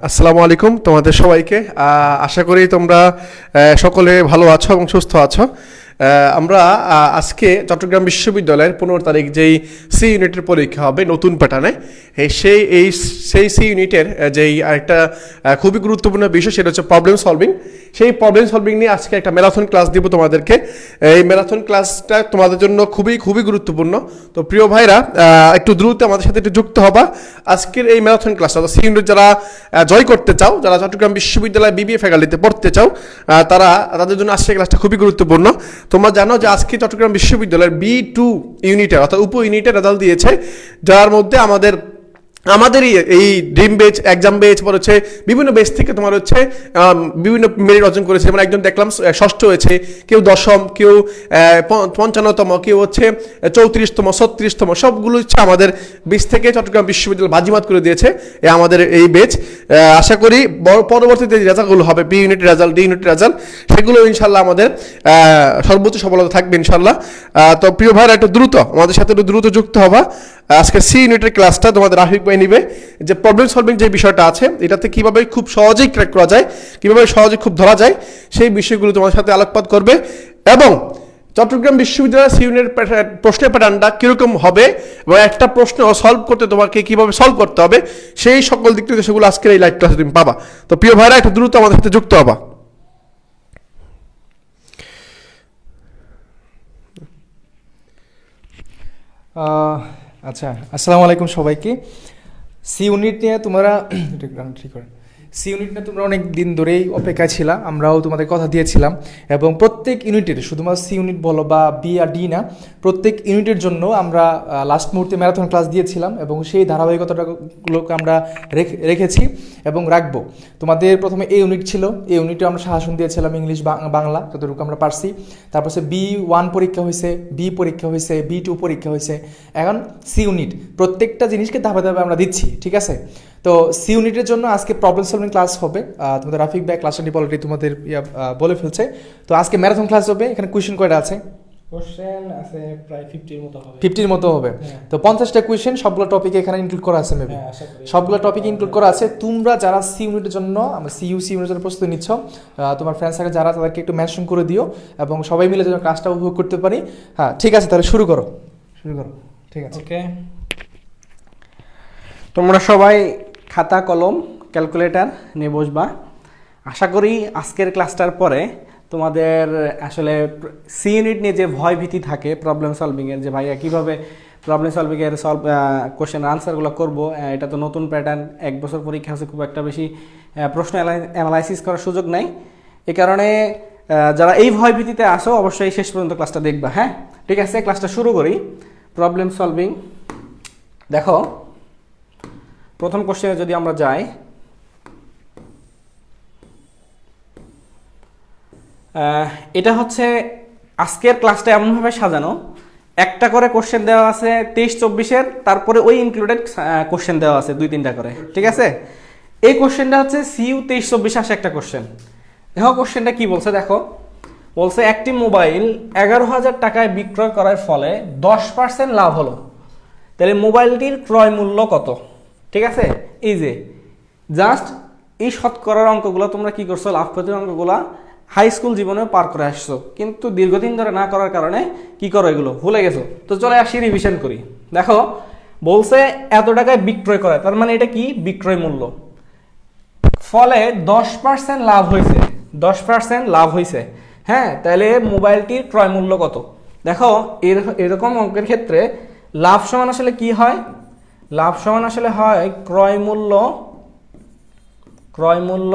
আসসালামু আলাইকুম তোমাদের সবাইকে। আশা করি তোমরা সকলে ভালো আছো এবং সুস্থ আছো। আমরা আজকে চট্টগ্রাম বিশ্ববিদ্যালয়ের 15 তারিখ যেই সি ইউনিটের পরীক্ষা হবে নতুন প্যাটার্নে, সেই সি ইউনিটের যেই একটা খুবই গুরুত্বপূর্ণ বিষয় সেটা হচ্ছে প্রবলেম সলভিং। সেই প্রবলেম সলভিং নিয়ে আজকে একটা ম্যারাথন ক্লাস দিব তোমাদেরকে। এই ম্যারাথন ক্লাসটা তোমাদের জন্য খুবই খুবই গুরুত্বপূর্ণ। তো প্রিয় ভাইরা, একটু দ্রুত আমাদের সাথে একটু যুক্ত হবা। আজকের এই ম্যারাথন ক্লাসটা সি ইউনিট যারা জয় করতে চাও, যারা চট্টগ্রাম বিশ্ববিদ্যালয় বিবিএ ফ্যাকাল্টিতে পড়তে চাও, তাদের জন্য আজকের ক্লাসটা খুবই গুরুত্বপূর্ণ। তোমরা জানো যে আজকে চট্টগ্রাম বিশ্ববিদ্যালয়ের B2 ইউনিটের অর্থাৎ উপ ইউনিটের রেজাল্ট দিয়েছে, যার মধ্যে আমাদেরই এই ড্রিম বেচ, এক্সাম বেচ, পর হচ্ছে বিভিন্ন বেচ থেকে তোমার হচ্ছে বিভিন্ন মেরিট অর্জন করেছে। যেমন একজন দেখলাম ষষ্ঠ হয়েছে, কেউ দশম, কেউ 55তম, কেউ হচ্ছে 34তম, 36তম, সবগুলো হচ্ছে আমাদের বেচ থেকে চট্টগ্রাম বিশ্ববিদ্যালয় বাজিমাত করে দিয়েছে আমাদের এই বেচ। আশা করি পরবর্তীতে যে রেজাল্টগুলো হবে, বি ইউনিটের রেজাল্ট, ডি ইউনিটের রেজাল্ট, সেগুলো ইনশাল্লাহ আমাদের সর্বোচ্চ সফলতা থাকবে ইনশাল্লাহ। তো প্রিয় ভাইরা, একটু দ্রুত আমাদের সাথে একটু দ্রুত যুক্ত হবা। আজকে সি ইউনিটের ক্লাসটা তোমাদের রাফিক ভাই নিবে। যে প্রবলেম সলভিং যে বিষয়টা আছে, এটাতে কিভাবে খুব সহজেই ক্র্যাক করা যায়, কিভাবে সহজে খুব ধরা যায়, সেই বিষয়গুলো তোমাদের সাথে আলোকপাত করবে। এবং চট্টগ্রাম বিশ্ববিদ্যালয়ের সি ইউনিটের প্রশ্নের প্যাটার্নটা কীরকম হবে এবং একটা প্রশ্ন সলভ করতে তোমাকে কীভাবে সলভ করতে হবে, সেই সকল দিক থেকে সেগুলো আজকের এই লাইভ ক্লাসে তুমি পাবা। তো প্রিয় ভাইরা, একটু দ্রুত আমাদের সাথে যুক্ত হবা। আচ্ছা, আসসালামু আলাইকুম সবাইকে। সি ইউনিট নিয়ে তোমরা সি ইউনিট নিয়ে তোমরা অনেক দিন ধরেই অপেক্ষায় ছিলা, আমরাও তোমাদের কথা দিয়েছিলাম। এবং প্রত্যেক ইউনিটের, শুধুমাত্র সি ইউনিট বলো বা বি আর ডি না, প্রত্যেক ইউনিটের জন্য আমরা লাস্ট মুহূর্তে ম্যারাথন ক্লাস দিয়েছিলাম এবং সেই ধারাবাহিকতাগুলোকে আমরা রেখেছি এবং রাখবো। তোমাদের প্রথমে এ ইউনিট ছিল, এই ইউনিটে আমরা শাসন দিয়েছিলাম ইংলিশ বাংলা, যতটুকু আমরা পারছি। তারপর সে B1 পরীক্ষা হয়েছে, বি পরীক্ষা হয়েছে, B2 পরীক্ষা হয়েছে। এখন সি ইউনিট, প্রত্যেকটা জিনিসকে ধাপে ধাপে আমরা দিচ্ছি, ঠিক আছে? তো সি ইউনিটের জন্য আজকে প্রবলেম সলভিং ক্লাস হবে। তোমাদের রাফিক ভাই ক্লাসটি অলরেডি তোমাদের বলে ফেলছে। তো আজকে ম্যারাথন ক্লাস হবে। এখানে কোয়েশ্চেন কয়টা আছে? কোশ্চেন আছে প্রায় 50 মতো হবে। 50 মতো হবে। তো 50টা কোয়েশ্চেন, সবগুলো টপিক এখানে ইনক্লুড করা আছে মেবি। সবগুলো টপিক ইনক্লুড করা আছে। তোমরা যারা সি ইউনিটের জন্য, সি ইউনিটের জন্য প্রস্তুতি নিচ্ছ, তোমার ফ্রেন্ডস সার্কেল যারা, তাদেরকে একটু মেনশন করে দিও এবং সবাই মিলে যেন ক্লাসটা উপভোগ করতে পারি। হ্যাঁ, ঠিক আছে, তাহলে শুরু করো। ঠিক আছে, ওকে। তোমরা সবাই খাতা, কলম, ক্যালকুলেটর নিয়ে বসবা। আশা করি আজকের ক্লাসটার পরে তোমাদের আসলে সি ইউনিট নিয়ে যে ভয় ভীতি থাকে প্রবলেম সলভিংয়ের, যে ভাইয়া কীভাবে প্রবলেম সলভিংয়ের কোশ্চেন আনসারগুলো করবো, এটা তো নতুন প্যাটার্ন, 1 বছর পরীক্ষা আছে, খুব একটা বেশি প্রশ্ন অ্যানালাইসিস করার সুযোগ নাই। এই কারণে যারা এই ভয় ভীতিতে আসো, অবশ্যই শেষ পর্যন্ত ক্লাসটা দেখবা। হ্যাঁ, ঠিক আছে, ক্লাসটা শুরু করি। প্রবলেম সলভিং, দেখো প্রথম কোশ্চেনে যদি আমরা যাই, এটা হচ্ছে আজকের ক্লাসটা এমনভাবে সাজানো, একটা করে কোশ্চেন দেওয়া আছে 23-24-এর, তারপরে ওই ইনক্লুডেড কোশ্চেন দেওয়া আছে 2-3টা করে, ঠিক আছে? এই কোশ্চেনটা হচ্ছে সিইউ 23-24 আসে একটা কোশ্চেন। দেখো কোশ্চেনটা কি বলছে, দেখো বলছে একটি মোবাইল 11,000 টাকায় বিক্রয় করার ফলে 10% লাভ হলো, তাহলে মোবাইলটির ক্রয় মূল্য কত? ঠিক আছে, এই যে জাস্ট এই শতকরার অঙ্কগুলো তোমরা কি করছো, লাভ ক্ষতির অঙ্কগুলা হাই স্কুল জীবনে পার করে আসছো, কিন্তু দীর্ঘদিন ধরে না করার কারণে কি করো, এগুলো ভুলে গেছো। তো চলে আসি রিভিশন করি। দেখো বলছে এত টাকায় বিক্রয় করে, তার মানে এটা কি, বিক্রয় মূল্য, ফলে 10% লাভ হয়েছে, 10% লাভ হয়েছে। হ্যাঁ, তাহলে মোবাইলটির ক্রয় মূল্য কত? দেখো এরকম অঙ্কের ক্ষেত্রে লাভ সমান আসলে কি হয়, লাভ সমান আসলে হয় ক্রয় মূল্য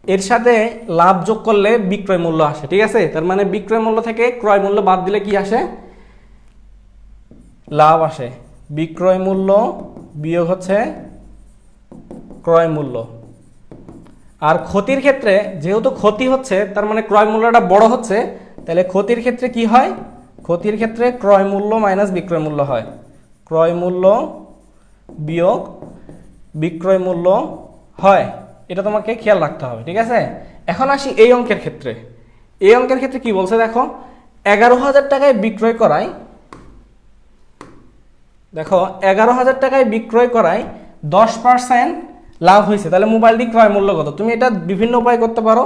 এর সাথে লাভ যোগ করলে বিক্রয় মূল্য আসে, ঠিক আছে? তার মানে বিক্রয় মূল্য থেকে ক্রয় মূল্য বাদ দিলে কি আসে, লাভ আসে। বিক্রয় মূল্য বিয়োগ হচ্ছে ক্রয় মূল্য। আর ক্ষতির ক্ষেত্রে যেহেতু ক্ষতি হচ্ছে, তার মানে ক্রয় মূল্যটা বড় হচ্ছে, তাহলে ক্ষতির ক্ষেত্রে কি হয়, ক্ষতির ক্ষেত্রে ক্রয় মূল্য মাইনাস বিক্রয় মূল্য হয়, ক্রয় মূল্য বিয়োগ বিক্রয় মূল্য হয়। এটা তোমাকে খেয়াল রাখতে হবে, ঠিক আছে? এখন আসি এই অঙ্কের ক্ষেত্রে। এই অঙ্কের ক্ষেত্রে কি বলছে, দেখো 11,000 টাকায় বিক্রয় করায় দেখো 11,000 টাকায় বিক্রয় করায় 10% লাভ হয়েছে, তাহলে মোবাইলটি ক্রয় মূল্য কত? তুমি এটা বিভিন্ন উপায় করতে পারো।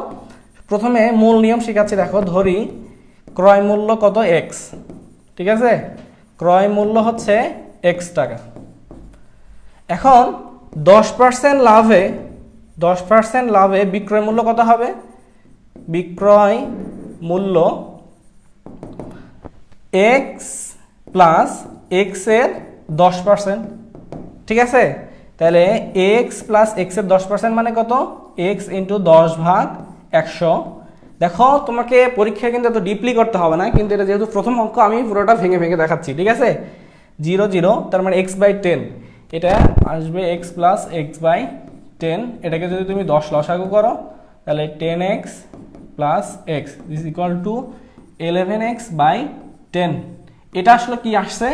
প্রথমে মূল নিয়ম শিখাচ্ছি, দেখো ধরি ক্রয় মূল্য কত এক্স, ঠিক আছে, ক্রয় মূল্য হচ্ছে এক্স টাকা। এখন 10% লাভে বিক্রয় মূল্য কত হবে? বিক্রয় মূল্য এক্স প্লাস এক্স এর 10%, ঠিক আছে। তাহলে এক্স প্লাস এক্স এর 10% মানে কত? X into 10/100। দেখো তোমাকে পরীক্ষায় কিন্তু এত ডিপলি করতে হবে না, কিন্তু এটা যেহেতু প্রথম অঙ্ক আমি পুরোটা ভেঙে ভেঙে দেখাচ্ছি, ঠিক আছে। 0 0 তার মানে x/10, এটা আসবে x প্লাস x/10। এটাকে যদি তুমি 10 লসাগু করো তাহলে 10x plus x is equal two 11x/10। এটা আসলে কি আসছে?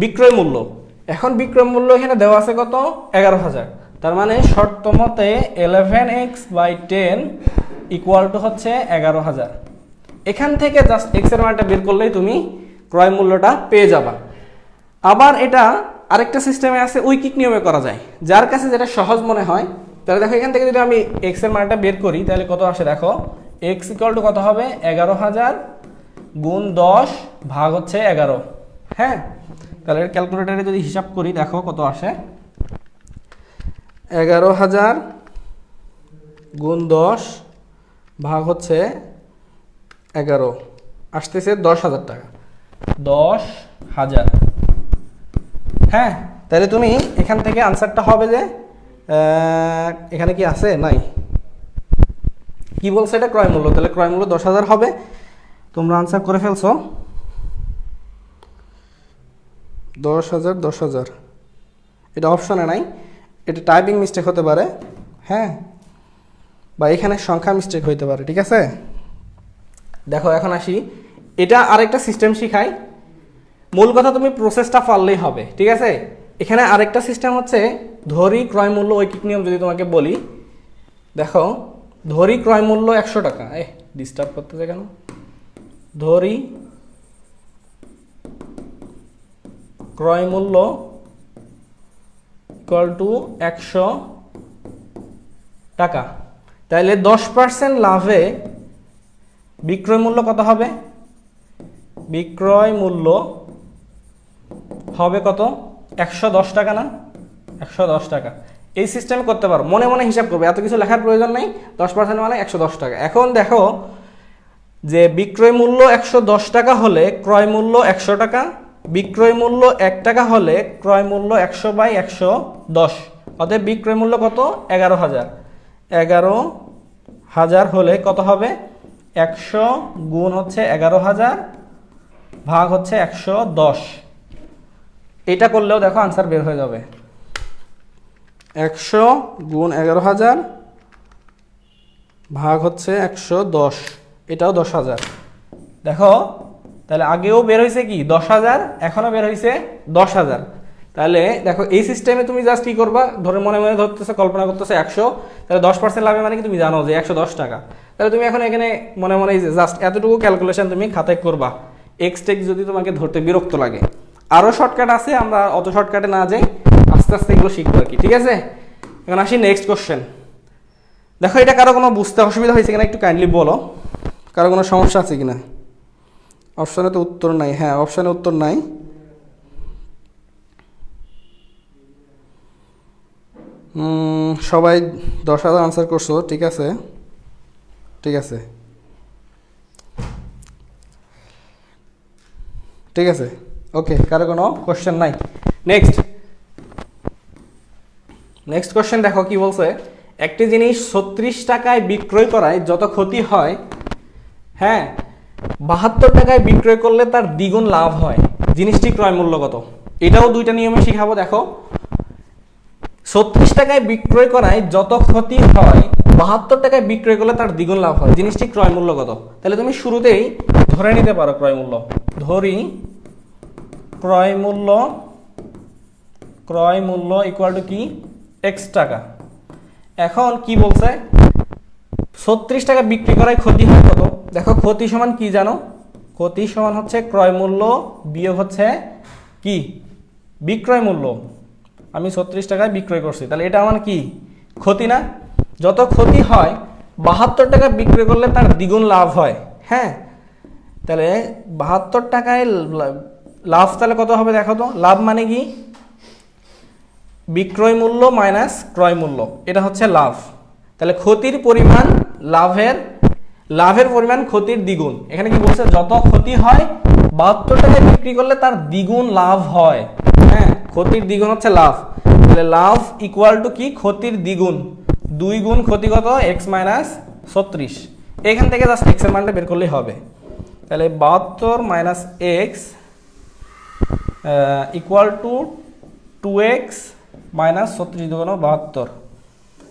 বিক্রয় মূল্য। এখন বিক্রয় মূল্য এখানে দেওয়া আছে কত? 11,000। তার মানে শর্ত মতে 11x/10 ইকুয়াল টু হচ্ছে 11,000। এখান থেকে জাস্ট x এর মানটা বের করলেই তুমি ক্রয় মূল্যটা পেয়ে যাবা। আবার এটা আরেকটা সিস্টেমে আছে, ঐকিক নিয়মে করা যায়, যার কাছে যেটা সহজ মনে হয়। তাহলে দেখো এখান থেকে যদি আমি x এর মানটা বের করি তাহলে কত আসে? দেখো x ইকুয়াল টু কত হবে? 11,000 গুণ 10 ভাগ হচ্ছে 11। হ্যাঁ, তাহলে ক্যালকুলেটারে যদি হিসাব করি দেখো কত আসে? 11,000 গুণ 10 ভাগ হচ্ছে 11 আসতেছে 10,000 টাকা। 10,000। হ্যাঁ, তাহলে তুমি এখান থেকে আনসারটা হবে যে এখানে কি আছে? নাই। কি বলছে? এটা ক্রয় মূল্য, তাহলে ক্রয় মূল্য 10,000 হবে। তোমরা আনসার করে ফেলছো 10,000 10,000। এটা অপশনে নাই, এটা টাইপিং মিস্টেক হতে পারে, হ্যাঁ, বা এখানে সংখ্যা মিস্টেক হইতে পারে, ঠিক আছে। দেখো এখন আসি, এটা আরেকটা সিস্টেম শিখাই। মূল কথা তুমি প্রসেসটা পারলেই হবে, ঠিক আছে। এখানে আরেকটা সিস্টেম হচ্ছে ধরি ক্রয় মূল্য ঐকিক নিয়ম যদি তোমাকে বলি, দেখো ধরি ক্রয় মূল্য 100 টাকা। ডিস্টার্ব করতেছে কেন? ধরি ক্রয় মূল্য ইকুয়াল টু 100 টাকা। তাহলে 10% লাভে বিক্রয় মূল্য কত হবে? বিক্রয় মূল্য হবে কত? 110 টাকা না? 110 টাকা। এই সিস্টেমে করতে পারো, মনে মনে হিসাব করবে, এত কিছু লেখার প্রয়োজন নেই। 10% মানে 110 টাকা। এখন দেখো যে বিক্রয় মূল্য 110 টাকা হলে ক্রয় মূল্য 100 টাকা, বিক্রয় মূল্য 1 টাকা হলে ক্রয় মূল্য 100/110। অতএব বিক্রয় মূল্য কত? 11,000। 11,000 হলে কত হবে? 100 গুণ হচ্ছে 11,000 ভাগ হচ্ছে 110। এটা করলেও দেখো আনসার বের হয়ে যাবে। 100 গুণ 11,000 ভাগ হচ্ছে 110, এটাও 10,000। দেখো তাহলে আগেও বের হয়েছে কি 10,000, এখনো বের হয়েছে 10,000। তাহলে দেখো এই সিস্টেমে তুমি জাস্ট কি করবা? ধরে মনে মনে ধরতেছে, কল্পনা করতেছে 100, তাহলে 10% লাভে মানে কি তুমি জানো যে 110 টাকা। তাহলে তুমি এখন এখানে মনে মনে জাস্ট এতটুকু ক্যালকুলেশন তুমি খাতায় করবা। এক্সটেক যদি তোমাকে ধরতে বিরক্ত লাগে, আরও শর্টকাট আছে, আমরা অত শর্টকাটে না যাই, আস্তে আস্তে এগুলো শিখবো আর কি, ঠিক আছে। এখন আসি নেক্সট কোশ্চেন। দেখো এটা কারো কোনো বুঝতে অসুবিধা হয়েছে কিনা একটু কাইন্ডলি বলো, কারো কোনো সমস্যা আছে কিনা? অপশানে তো উত্তর নাই। হ্যাঁ, অপশানে উত্তর নাই। সবাই 10,000 আনসার করছো, ঠিক আছে, ঠিক আছে, ঠিক আছে, ওকে, কারো কোনো কোশ্চেন নাই। নেক্সট কোশ্চেন দেখো কি বলছে। একটি জিনিস 36 টাকায় বিক্রয় করায় যত ক্ষতি হয়, হ্যাঁ, 72 টাকায় বিক্রয় করলে তার দ্বিগুণ লাভ হয়। জিনিসটি ক্রয় মূল্য কত? এটাও দুইটা নিয়মে শিখাবো। দেখো 36 টাকায় বিক্রয় করায় যত ক্ষতি হয়, 72 টাকায় বিক্রয় করলে তার দ্বিগুণ লাভ হয়। জিনিসটি ক্রয় মূল্য কত? তাহলে তুমি শুরুতেই ধরে নিতে পারো ক্রয় মূল্য। ধরি ক্রয় মূল্য ইকুয়াল টু কি? x টাকা। এখন কি বলছে? 36 টাকা বিক্রি করায় ক্ষতি হয় কত? দেখো ক্ষতি সমান কি জানো? ক্ষতি সমান হচ্ছে ক্রয় মূল্য বিয়োগ হচ্ছে কি বিক্রয় মূল্য আমি 36 টাকায় বিক্রয় করছি, তাহলে এটা আমার কি ক্ষতি না? যত ক্ষতি হয় 72 টাকা বিক্রয় করলে তার দ্বিগুণ লাভ হয়। হ্যাঁ, তাহলে 72 টাকায় লাভ তাহলে কত হবে দেখো তো। লাভ মানে কি? বিক্রয় মূল্য মাইনাস ক্রয় মূল্য, এটা হচ্ছে লাভ। তাহলে ক্ষতির পরিমাণ লাভের পরিমাণ ক্ষতির দ্বিগুণ। এখানে কি বলছে? যত ক্ষতি হয় 72 টাকায় বিক্রি করলে তার দ্বিগুণ লাভ হয়। হ্যাঁ, ক্ষতির দ্বিগুণ হচ্ছে লাভ। তাহলে লাভ ইকুয়াল টু কি? ক্ষতির দ্বিগুণ। 2 গুণ ক্ষতি কত? X minus 36। এখান থেকে জাস্ট এক্স এর মানটা বের করলেই হবে। তাহলে 72 minus x equal to 2x minus 36 দুগুণ 72।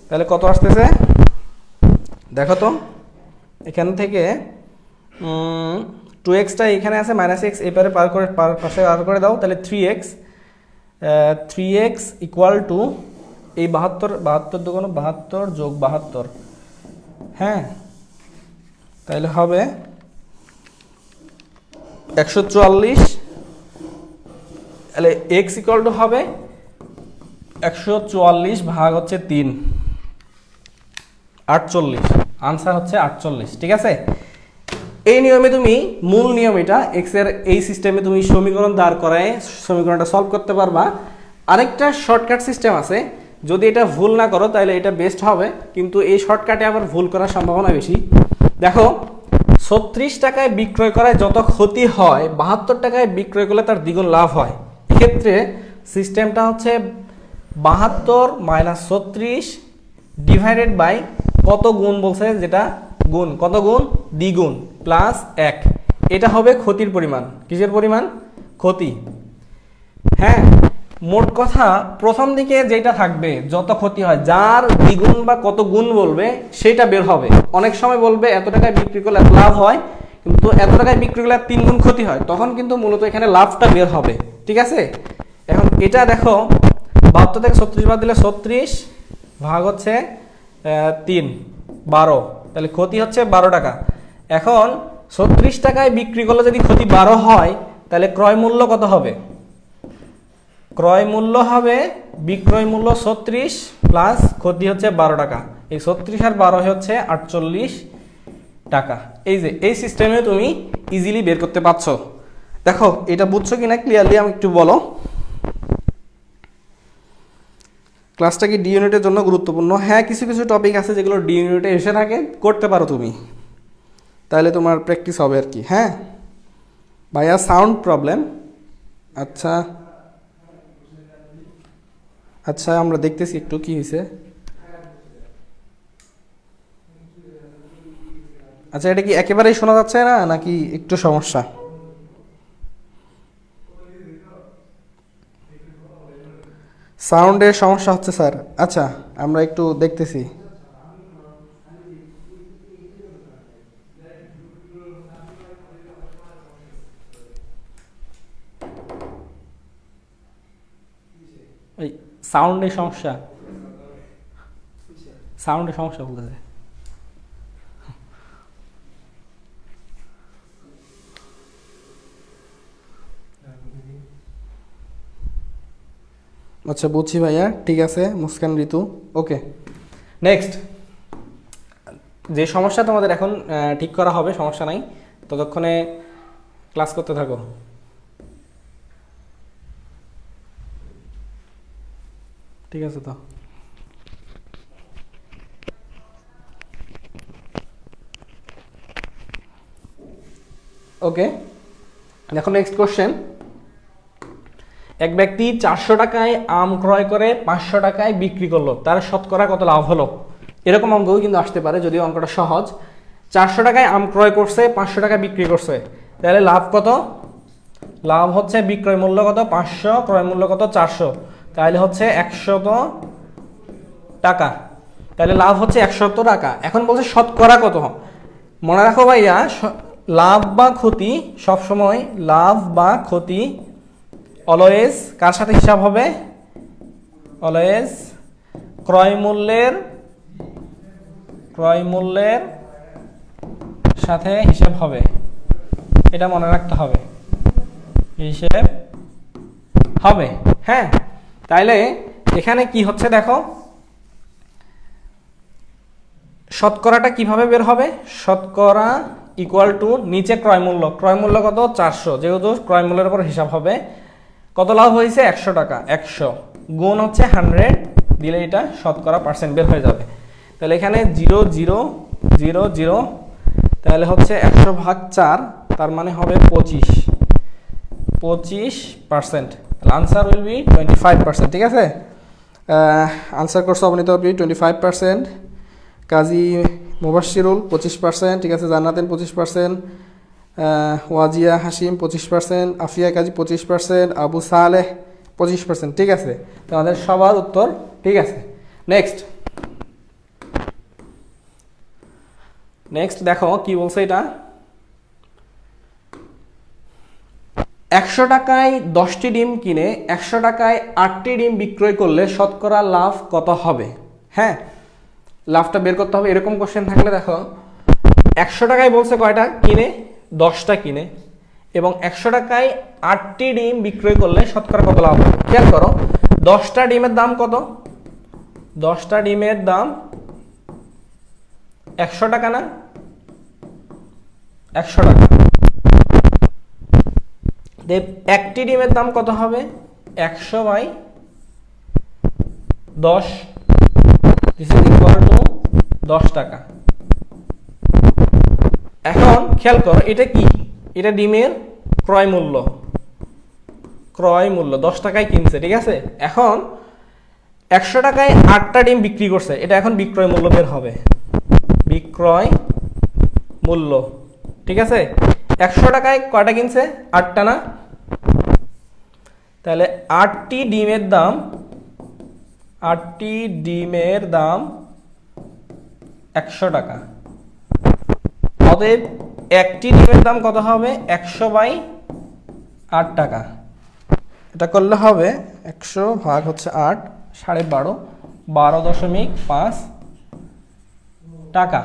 তাহলে কত আসতেছে দেখো তো। এখান থেকে 2xটা এখানে আছে, মাইনাস এক্স এপারে পাশে পার করে দাও, তাহলে 3x ইকুয়াল টু এই 72 দুগুণ 72 যোগ 72। হ্যাঁ, তাহলে হবে 144। তাহলে x ইকুয়াল টু হবে 144 ভাগ হচ্ছে 3, 48। আনসার হচ্ছে 48। ঠিক আছে, এই নিয়মে তুমি মূল নিয়ম এটা x এর এই সিস্টেমে তুমি সমীকরণ দাঁড় করায় সমীকরণটা সলভ করতে পারবা। আরেকটা শর্টকাট সিস্টেম আছে, যদি এটা ভুল না করো তাহলে এটা বেস্ট হবে, কিন্তু এই শর্টকাটে আবার ভুল করার সম্ভাবনা বেশি। দেখো, 36 টাকায় বিক্রয় করায় যত ক্ষতি হয় 72 টাকায় বিক্রয় করলে তার দ্বিগুণ লাভ হয়। এক্ষেত্রে সিস্টেমটা হচ্ছে 72 মাইনাস 36 ডিভাইডেড বাই কত গুণ বলছে, যেটা গুণ কত গুণ? দ্বিগুণ প্লাস 1। এটা হবে ক্ষতির পরিমাণ। কিসের পরিমাণ? ক্ষতি। হ্যাঁ, মোট কথা প্রথম দিকে যেটা থাকবে যত ক্ষতি হয়, যার দ্বিগুণ বা কত গুণ বলবে সেটা বের হবে। অনেক সময় বলবে এত টাকায় বিক্রি করলে এত লাভ হয়, কিন্তু এত টাকায় বিক্রি করলে 3 গুণ ক্ষতি হয়, তখন কিন্তু মূলত এখানে লাভটা বের হবে। ঠিক আছে, এখন এটা দেখো 72 থেকে 36 বাদ দিলে 36 ভাগ হচ্ছে 3, 12। তাহলে ক্ষতি হচ্ছে 12 টাকা। এখন 36 টাকায় বিক্রি করলে যদি ক্ষতি 12 হয়, তাহলে ক্রয় মূল্য কত হবে? ক্রয় মূল্য হবে বিক্রয় মূল্য 36 প্লাস ক্ষতি হচ্ছে 12 টাকা। এই 36 আর 12 হচ্ছে 48 টাকা। এই যে এই সিস্টেমে তুমি ইজিলি বের করতে পারছো। দেখো এটা বুঝছো কিনা ক্লিয়ারলি আমি একটু বলো। ক্লাসটা কি ডি ইউনিটের জন্য গুরুত্বপূর্ণ? হ্যাঁ, কিছু কিছু টপিক আছে যেগুলো ডি ইউনিটে এসে থাকে, করতে পারো তুমি, তাহলে তোমার প্র্যাকটিস হবে আর কি। হ্যাঁ ভাইয়া, সাউন্ড প্রবলেম। আচ্ছা আচ্ছা, আমরা দেখতেছি একটু কি হয়েছে। আচ্ছা, এটা কি একেবারেই শোনা যাচ্ছে না নাকি একটু সমস্যা? সাউন্ডের সমস্যা হচ্ছে স্যার। আচ্ছা, আমরা একটু দেখতেছি। এই সাউন্ডের সমস্যা বলতেছে। আচ্ছা বুঝছি ভাইয়া, ঠিক আছে মুস্কান ঋতু, ওকে। নেক্সট যে সমস্যা তোমাদের এখন ঠিক করা হবে, সমস্যা নাই, ততক্ষণে ক্লাস করতে থাকো। ঠিক আছে তো? ওকে, দেখো নেক্সট কোশ্চেন। এক ব্যক্তি 400 টাকায় আম ক্রয় করে 500 টাকায় বিক্রি করলো, তার শতকরা কত লাভ হলো? এরকম অঙ্কও কিন্তু আসতে পারে, যদিও অঙ্কটা সহজ। 400 টাকায় আম ক্রয় করছে, 500 টাকা বিক্রি করছে, তাহলে লাভ কত? লাভ হচ্ছে বিক্রয় মূল্য কত? 500, ক্রয় মূল্য কত? 400, তাহলে হচ্ছে 100 টাকা। তাহলে লাভ হচ্ছে 100 টাকা। এখন বলছে শতকরা কত? মনে রাখো ভাইয়া, লাভ বা ক্ষতি সবসময়, লাভ বা ক্ষতি অলওয়েজ কার সাথে হিসাব হবে? অলওয়েজ ক্রয় মূল্যের সাথে হিসাব হবে, এটা মনে রাখতে হবে, হিসেব হবে। হ্যাঁ, তাইলে এখানে কি হচ্ছে দেখো, শতকরাটা কিভাবে বের হবে? শতকরা ইকুয়াল টু নিচে ক্রয় মূল্য, ক্রয় মূল্য কত 400, যেহেতু ক্রয় মূল্যের উপর হিসাব হবে, কত লাভ হয়েছে 100 টাকা, 100 গুণ হচ্ছে 100 দিলে এটা শতকরা পার্সেন্ট বের হয়ে যাবে। তাহলে এখানে 0 0 0 0, তাহলে হচ্ছে 100 ভাগ 4, তার মানে হবে 25%। Answer will B 25%। ঠিক আছে, আনসার করছে অবনীত 25%, কাজী মুবাশশিরুল 25%, ঠিক আছে, জান্নাতেন 25%, ওয়াজিয়া হাসিম 25%, আফিয়া কাজী 25%, আবু সালেহ 25%। ঠিক আছে, তোমাদের সবার উত্তর ঠিক আছে। নেক্সট দেখো কি বলছে এটা, 100 টাকায় 10টি ডিম কিনে 100 টাকায় 8টি ডিম বিক্রয় করলে শতকরা লাভ কত হবে? হ্যাঁ, লাভটা বের করতে হবে। এরকম কোশ্চেন থাকলে দেখো 100 টাকায় বলছে কয়টা কিনে, 10টা কিনে, এবং 100 টাকায় 8টি ডিম বিক্রয় করলে শতকরা কত লাভ হবে। খেয়াল করো, 10টা ডিমের দাম কত? 10টা ডিমের দাম 100 টাকা না? 100 টাকা। একটি ডিমের দাম কত হবে? 100/10, দিস ইজ ইকুয়াল টু 10 টাকা। এখন খেয়াল করো, এটা কি? এটা ডিমের ক্রয় মূল্য, 10 টাকায় কিনছে। ঠিক আছে, এখন 100 টাকায় 8টা ডিম বিক্রি করছে, এটা এখন বিক্রয় মূল্য বের হবে, বিক্রয় মূল্য। ঠিক আছে, 100 টাকায় কয়টা কিনছে? 8টা না? তাহলে 8টি ডিমের দাম 100 টাকা। অতএব একটি ডিমের দাম কত হবে? 100/8 টাকা। এটা করলে হবে 100 ভাগ হচ্ছে 8, 12.5, 12.5 টাকা।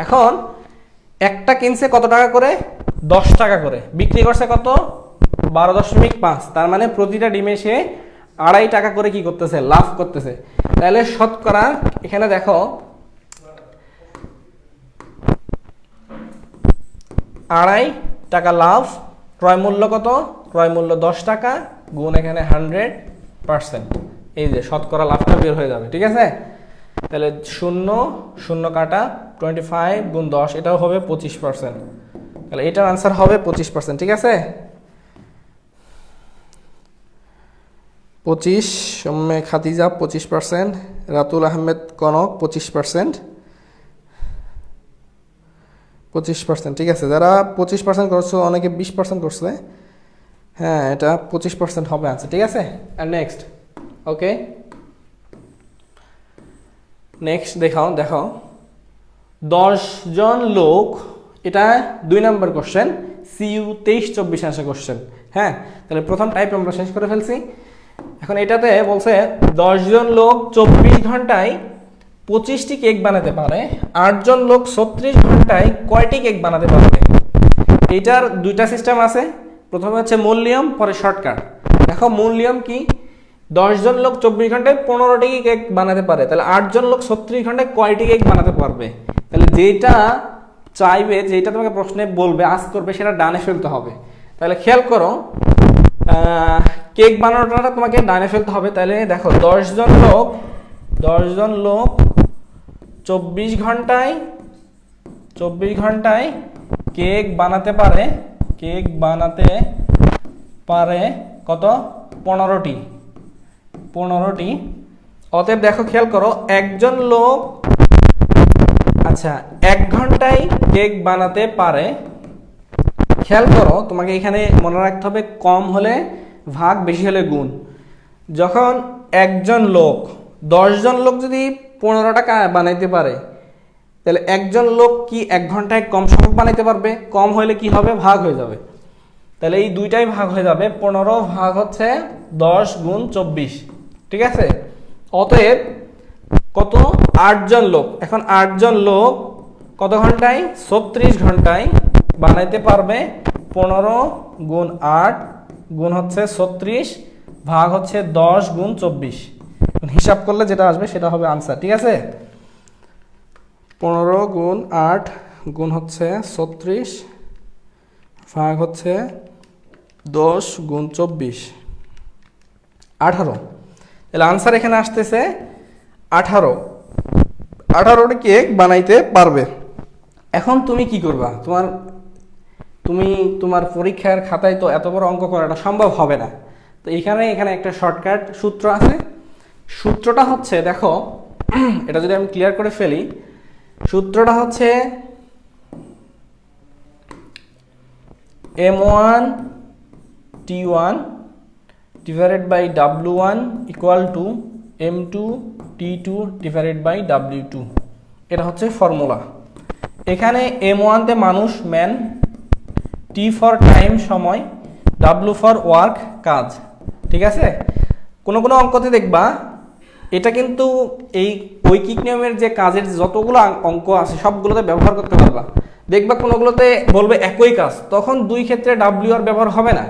এখন একটা কিনছে কত টাকা করে? 10 টাকা করে, বিক্রি করছে কত? 12.5। তার মানে প্রতিটা ডিমে সে 2.5 টাকা করে কি করতেছে? লাভ করতেছে। তাহলে শতকরা এখানে দেখো 2.5 টাকা লাভ, ক্রয় মূল্য কত? ক্রয় মূল্য 10 টাকা গুণ এখানে 100%, এই যে শতকরা লাভটা বের হয়ে যাবে। ঠিক আছে, তাহলে 0 0 কাটা 25 গুণ 10, এটাও হবে 25%। তাহলে এটার আনসার হবে 25%। ঠিক আছে, 25, সম্মে খাদিজা 25%, রাতুল আহমেদ কনক 25%। ঠিক আছে, যারা 25% করছো, অনেকে 20% করছে, হ্যাঁ এটা 25% হবে আনসার। ঠিক আছে, আর নেক্সট, ওকে, নেক্সট দেখো 10 জন লোক, এটা 2 নম্বর কোশ্চেন, CU 23-24 আসা কোশ্চেন। হ্যাঁ, তাহলে প্রথম টাইপ আমরা শেষ করে ফেলছি। এখন এটাতে বলছে 10 জন লোক 24 ঘন্টায় 25টি কেক বানাতে পারে, 8 জন লোক 36 ঘন্টায় কয়টি কেক বানাতে পারবে? এটার 2টা সিস্টেম আছে, প্রথমে হচ্ছে মূল নিয়ম, পরে শর্টকাট। দেখো মূল নিয়ম কি, 10 জন লোক 24 ঘন্টায় 15টি কেক বানাতে পারে, তাহলে 8 জন লোক 36 ঘন্টায় কয়টি কেক বানাতে পারবে? তাহলে যেটা চাইবে, যেটা তোমাকে প্রশ্নে বলবে, আস্ক করবে, সেটা ডানে ফেলতে হবে। তাহলে খেয়াল করো, কেক বানানোটা তোমাকে ডানে ফেলতে হবে। তাহলে দেখো 10 জন লোক 24 ঘন্টায় কেক বানাতে পারে কত? 15টি। অতএব দেখো খেয়াল করো, একজন লোক 1 ঘন্টায় কেক বানাতে পারে। খেয়াল করো, তোমাকে এখানে মনে রাখতে হবে কম হলে ভাগ, বেশি হলে গুণ। যখন একজন লোক, 10 জন লোক যদি 15টা বানাইতে পারে, তাহলে একজন লোক কি 1 ঘন্টায় কম সংখ্যক বানাইতে পারবে? কম হলে কি হবে? ভাগ হয়ে যাবে। তাহলে এই দুইটাই ভাগ হয়ে যাবে, 15 ভাগ হচ্ছে 10 গুণ 24। ঠিক আছে, অতএব কত? 8 জন লোক। এখন 8 জন লোক কত ঘন্টায়? 36 ঘন্টায় বানাইতে পারবে। 15 গুণ 8 গুণ হচ্ছে 36 ভাগ হচ্ছে 10 গুণ 24, হিসাব করলে যেটা আসবে সেটা হবে আনসার, ঠিক আছে। 15 গুণ 8 গুণ হচ্ছে 36 ভাগ হচ্ছে 10 গুণ 24, 18। তাহলে আনসার এখানে আসতেছে 18। 18টা কেক বানাইতে পারবে। এখন তুমি কি করবা, তোমার পরীক্ষার খাতায় তো এত বড় অঙ্ক করাটা সম্ভব হবে না। তো এখানে একটা শর্টকাট সূত্র আছে। সূত্রটা হচ্ছে, দেখো এটা যদি আমি ক্লিয়ার করে ফেলি, সূত্রটা হচ্ছে M1 T1 divided by W1 equal to M2 T2 divided by W2, এটা হচ্ছে ফর্মুলা। এখানে M1 তে মানুষ ম্যান, T ফর টাইম সময়, W ফর ওয়ার্ক কাজ, ঠিক আছে। কোনো অঙ্কতে দেখবা এটা কিন্তু এই ঐকিক নিয়মের যে কাজের যতগুলো অঙ্ক আছে সবগুলোতে ব্যবহার করতে পারবা। দেখবা কোনোগুলোতে বলবে একই কাজ, তখন দুই ক্ষেত্রে W আর ব্যবহার হবে না,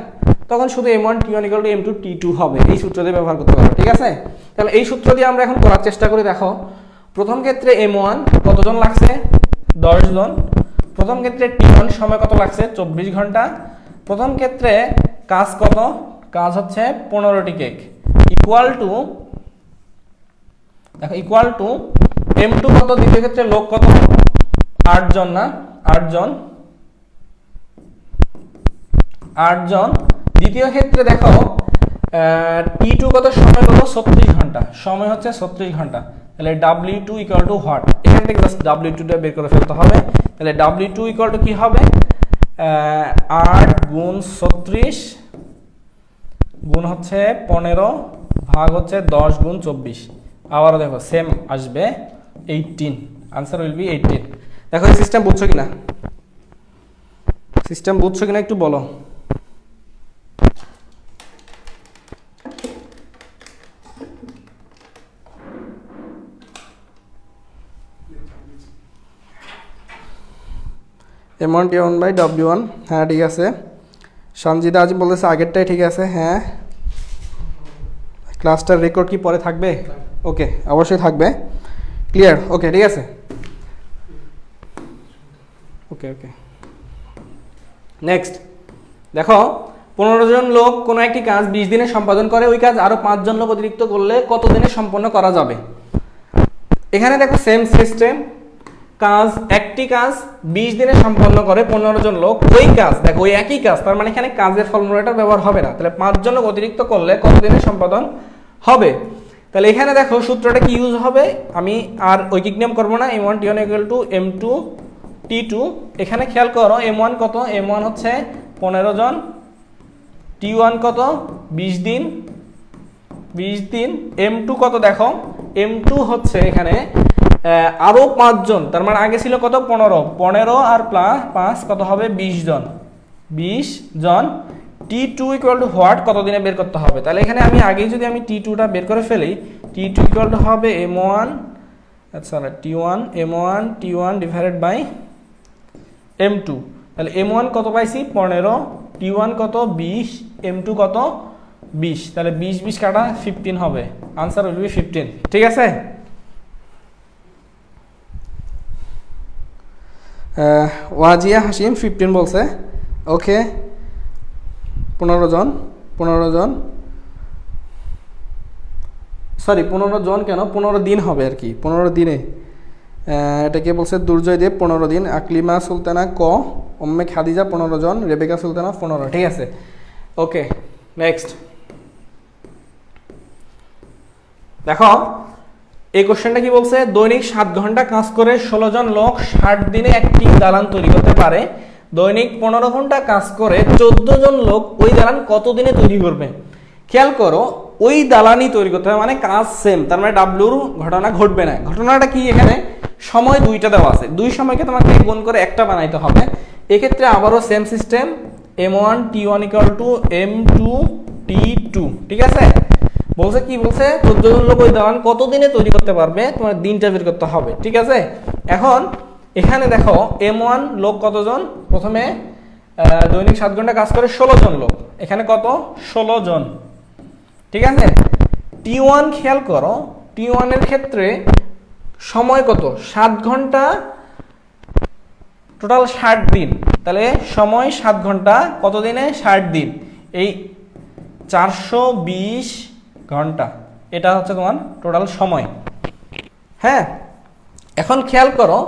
তখন শুধু M1 T1 equal to M2 T2 হবে, এই সূত্র দিয়ে ব্যবহার করতে পারবে, ঠিক আছে। তাহলে এই সূত্র দিয়ে আমরা এখন করার চেষ্টা করি। দেখো প্রথম ক্ষেত্রে M1 কতজন লাগছে, 10 জন। প্রথম ক্ষেত্রে T1 সময় কত লাগছে, 24 ঘন্টা। প্রথম ক্ষেত্রে কাজ কত, কাজ হচ্ছে 15টি কেক, ইকুয়াল টু, দেখো ইকুয়াল টু M2 কত, দ্বিতীয় ক্ষেত্রে লোক কত, 8 জন, না 8 জন। দ্বিতীয় ক্ষেত্রে দেখো T2 কত, সময় কত, 36 ঘন্টা, সময় হচ্ছে 36 ঘন্টা। তাহলে W2 ইকুয়াল টু হোয়াট, এখান থেকে জাস্ট W2 টা বের করে ফেলতে হবে। তাহলে W2 ইকুয়াল টু কি হবে, 8 গুণ 36 গুণ হচ্ছে 15 ভাগ হচ্ছে 10 গুণ 24। আবারও দেখো সেম আসবে 18, আনসার উইল বি 18। দেখো এই সিস্টেম বুঝছো কিনা, একটু বলো। M1 T1 বাই W1, হ্যাঁ ঠিক আছে। সঞ্জিদা আজ বলেছে আগেরটাই ঠিক আছে, হ্যাঁ। ক্লাসটার রেকর্ড কি পরে থাকবে? ওকে, অবশ্যই থাকবে, ক্লিয়ার, ওকে ঠিক আছে। ওকে নেক্সট দেখো 15 জন লোক কোনো একটি কাজ 20 দিনে সম্পাদন করে, ওই কাজ আরো 5 জন লোক অতিরিক্ত করলে কত দিনে সম্পন্ন করা যাবে। এখানে দেখো সেম সিস্টেম, একটি কাজ 20 দিনে সম্পন্ন করে 15 জন লোক, ওই কাজ দেখো ওই একই কাজ, তার মানে এখানে কাজের ফর্মুলাটা ব্যবহার হবে না। তাহলে 5 জন লোক অতিরিক্ত করলে কত দিনে সম্পাদন হবে। তাহলে এখানে দেখো সূত্রটা কি ইউজ হবে, আমি আর ঐকিক নিয়ম করবো না, M1 T1 equal to M2 T2। এখানে খেয়াল করো M1 কত, M1 হচ্ছে 15 জন, T1 কত 20 দিন, M2 কত দেখো, M2 হচ্ছে এখানে আরো 5 জন, তার মানে আগে ছিল কত 15 আর প্লাস 5 কত হবে 20 জন। T2 ইকুয়াল টু হোয়াট, কত দিনে বের করতে হবে। তাহলে এখানে আমি আগেই যদি আমি T2 টা বের করে ফেলি, T2 ইকুয়াল টু হবে M1, আচ্ছা M1 T1 divided by M2। তাহলে M1 কত পাইছি 15, T1 কত 20, M2 কত 20, তাহলে 20 কাটা 15 হবে, আনসার উইল বি 15, ঠিক আছে। ওয়াজিয়া হাসিম 15 বলছে, ওকে। 15 জন, সরি 15 জন কেন, 15 দিন হবে আর কি, 15 দিনে। এটাকে বলছে দুর্জয় দেব 15 দিন, আকলিমা সুলতানা ক, উম্মে খাদিজা 15 জন, রেবেকা সুলতানা 15, ঠিক আছে। ওকে নেক্সট দেখো এই কোশ্চেনটা কি বলছে, দৈনিক 7 ঘন্টা কাজ করে 16 জন লোক 60 দিনে একটি দালান তৈরি করতে পারে, দৈনিক 15 ঘন্টা কাজ করে 14 জন লোক ওই দালান কত দিনে তৈরি করবে। খেয়াল করো ওই দালানই তৈরি করতে হবে, মানে কাজ সেম, তার মানে ডাব্লিউর ঘটনা ঘটবে না। ঘটনাটা কি, এখানে সময় দুইটা দেওয়া আছে, দুই সময়কে তোমাকে গুণ করে একটা বানাইতে হবে। এক্ষেত্রে আবারও same system, M1 T1 equal to M2 T2, ঠিক আছে। বলছে কি বলছে, 14 জন লোক ওই দালান কত দিনে তৈরি করতে পারবে, তোমার দিনটা বের করতে হবে, ঠিক আছে। এখন এখানে দেখো M1 লোক কতজন, প্রথমে দৈনিক 7 ঘন্টা কাজ করে 16 জন লোক, এখানে কত 16 জন, ঠিক আছে। T1 খেয়াল করো, T1 এর ক্ষেত্রে সময় কত, 7 ঘন্টা, টোটাল 60 দিন। তাহলে সময় 7 ঘন্টা, কত দিনে, 60 দিন, এই 420 ঘন্টা, এটা হচ্ছে তোমার টোটাল সময়। হ্যাঁ, এখন খেয়াল করো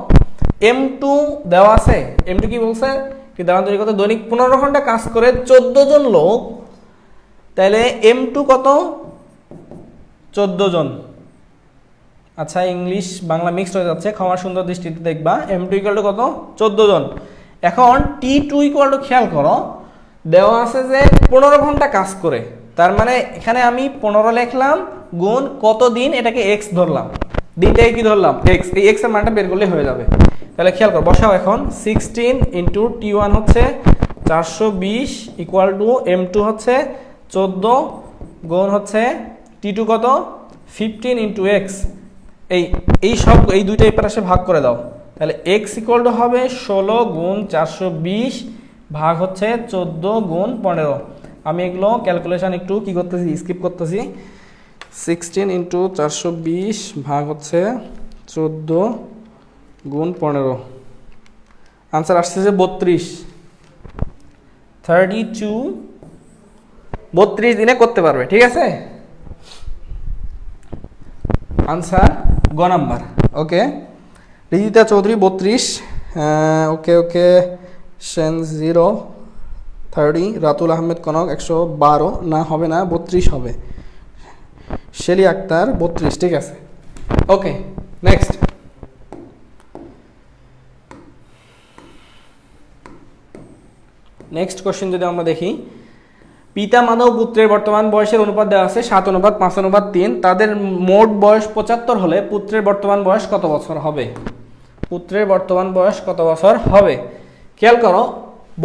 M2 দেওয়া আছে। M2 কি বলছে, কি দেওয়া তৈরি কত, দৈনিক 15 ঘন্টা কাজ করে 14 জন লোক। তাহলে M2 কত, 14 জন। আচ্ছা, ইংলিশ বাংলা মিক্সড হয়ে যাচ্ছে, ক্ষমার সুন্দর দৃষ্টিতে দেখবা। M2 ইকুয়াল টু কত, 14 জন। এখন T2 ইকুয়াল টু খেয়াল করো, দেওয়া আছে যে 15 ঘন্টা কাজ করে, তার মানে এখানে আমি 15 লিখলাম, গুণ কত দিন, এটাকে x ধরলাম, দিনটাকে কি ধরলাম, x, এই x এর মানটা বের করলে হয়ে যাবে। তাহলে খেয়াল করো, বসাও এখন, 16 ইন্টু T1 হচ্ছে 420 ইকুয়াল টু M2 হচ্ছে 14 গুণ হচ্ছে T2 কত, 15 ইন্টু x, এই সব এই দুইটা এই পাশে ভাগ করে দাও। তাহলে x ইকুয়াল টু হবে 16 গুণ 420 ভাগ হচ্ছে 14 গুণ 15। আমি এগুলো ক্যালকুলেশন একটু কি করতেছি, স্কিপ করতেছি। 16 ইন্টু 420 ভাগ হচ্ছে 14 গুণ 15, আনসার আসছে যে 32। 32 দিনে করতে পারবে, ঠিক আছে। আনসার গ নাম্বার। ওকে, রিজিতা চৌধুরী 32, ওকে ওকে, সেন 0, 30, রাতুল আহমেদ কনক 112, না হবে না, 32 হবে। শেলি আক্তার 32, ঠিক আছে। ওকে, নেক্সট। নেক্সট কোশ্চেন যদি আমরা দেখি, পিতা মাতা ও পুত্রের বর্তমান বয়সের অনুপাত দেওয়া আছে 7:5:3। তাদের মোট বয়স 75 হলে পুত্রের বর্তমান বয়স কত বছর হবে? পুত্রের বর্তমান বয়স কত বছর হবে? খেয়াল করো,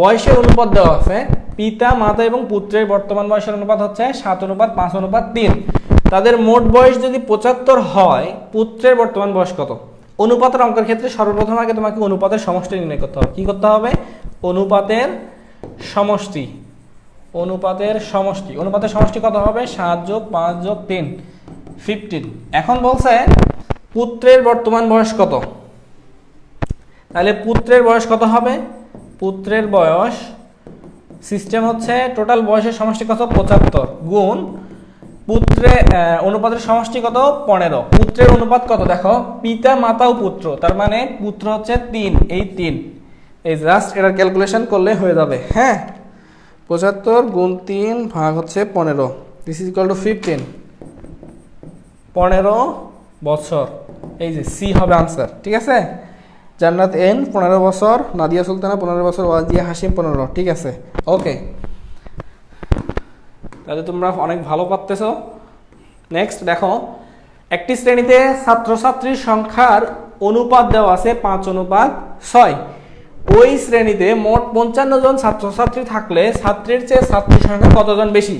বয়সের অনুপাত দেওয়া আছে, পিতা মাতা এবং পুত্রের বর্তমান বয়সের অনুপাত হচ্ছে 7:5:3। তাদের মোট বয়স যদি 75 হয়, পুত্রের বর্তমান বয়স কত? অনুপাতের অঙ্কের ক্ষেত্রে সর্বপ্রথম আগে তোমাকে অনুপাতের সমষ্টি নির্ণয় করতে হবে। কি করতে হবে? অনুপাতের সমষ্টি। অনুপাতের সমষ্টি কত হবে? 7 + 5 + 3, 15। এখন বলছে পুত্রের বর্তমান বয়স কত, তাহলে পুত্রের বয়স কত হবে? পুত্রের বয়স সিস্টেম হচ্ছে টোটাল বয়সের সমষ্টি কত, 75, গুণ পুত্রের অনুপাতের সমষ্টি কত, 15। পুত্রের অনুপাত কত দেখো, পিতা মাতা ও পুত্র, তার মানে পুত্র হচ্ছে 3, এই 3, এই জাস্ট এটার ক্যালকুলেশন করলে হয়ে যাবে। হ্যাঁ, 75 গুণ 3 ভাগ হচ্ছে 15, দিস ইজ ইকুয়াল টু 15, 15 বছর। এই যে সি হবে আনসার, ঠিক আছে। জান্নাত এন 15 বছর, নাদিয়া সুলতানা 15 বছর, ওয়াজিয়া হাসিম 15, ঠিক আছে। ওকে, তাহলে তোমরা অনেক ভালো পারতেছো। নেক্সট দেখো, একটি শ্রেণীতে ছাত্রছাত্রীর সংখ্যার অনুপাত দেওয়া আছে 5:6। ওই শ্রেণীতে মোট 55 জন ছাত্রছাত্রী থাকলে ছাত্রীর চেয়ে ছাত্রীর সংখ্যা কতজন বেশি?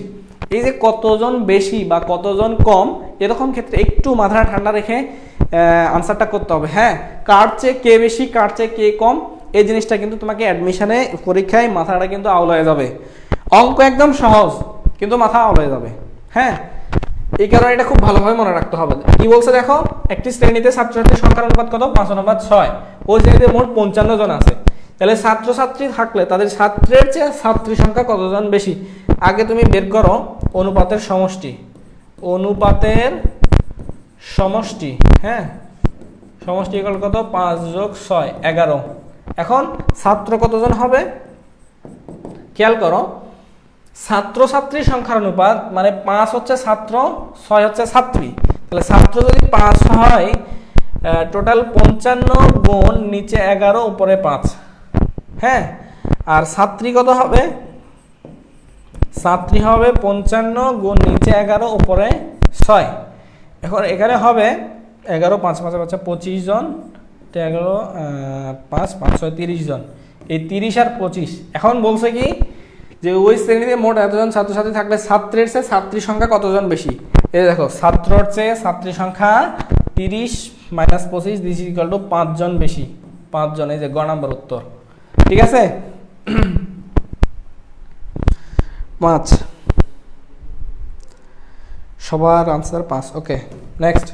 এই যে কতজন বেশি বা কতজন কম, এরকম ক্ষেত্রে একটু মাথা ঠান্ডা রেখে আনসারটা করতে হবে। হ্যাঁ, কার চেয়ে কে বেশি, কার চেয়ে কে কম, এই জিনিসটা কিন্তু তোমাকে অ্যাডমিশনে পরীক্ষায় মাথাটা কিন্তু আউলায় যাবে। অঙ্ক একদম সহজ, কিন্তু মাথা আউলায় যাবে। হ্যাঁ, এই কারণে এটা খুব ভালোভাবে মনে রাখতে হবে। কি বলছে দেখো, একটি শ্রেণীতে ছাত্রছাত্রীর সংখ্যার অনুপাত কত, 5:6। ওই শ্রেণীতে মোট 55 জন আছে, তাহলে ছাত্রছাত্রী থাকলে তাদের ছাত্রের চেয়ে ছাত্রী সংখ্যা কতজন বেশি? আগে তুমি বের করো অনুপাতের সমষ্টি। অনুপাতের সমষ্টি, হ্যাঁ, সমষ্টি ইকুয়াল কত, 5 + 6, 11। এখন ছাত্র কতজন হবে খেয়াল করো, ছাত্রছাত্রীর সংখ্যার অনুপাত মানে 5 হচ্ছে ছাত্র, 6 হচ্ছে ছাত্রী। তাহলে ছাত্র যদি 5 হয়, টোটাল 55 গুণ নিচে 11 উপরে 5। হ্যাঁ, আর ছাত্রী কত হবে? ছাত্রী হবে 55 গুণ নিচে 11 উপরে 6। এখন এখানে হবে 11 5 5 5 25 জন, 11 5 5 6 30 জন, এই 30 আর 25। এখন বলছে কি যে ওই শ্রেণীতে মোট এতজন ছাত্রছাত্রী থাকলে ছাত্রের চেয়ে ছাত্রীর সংখ্যা কতজন বেশি? এই দেখো, ছাত্রর চেয়ে ছাত্রীর সংখ্যা 30 - 25, দিস ইজ ইকুয়াল টু 5 জন বেশি, 5 জন। এই যে গ নাম্বার উত্তর, ঠিক আছে। 5 সবার আনসার 5। ওকে, নেক্সট।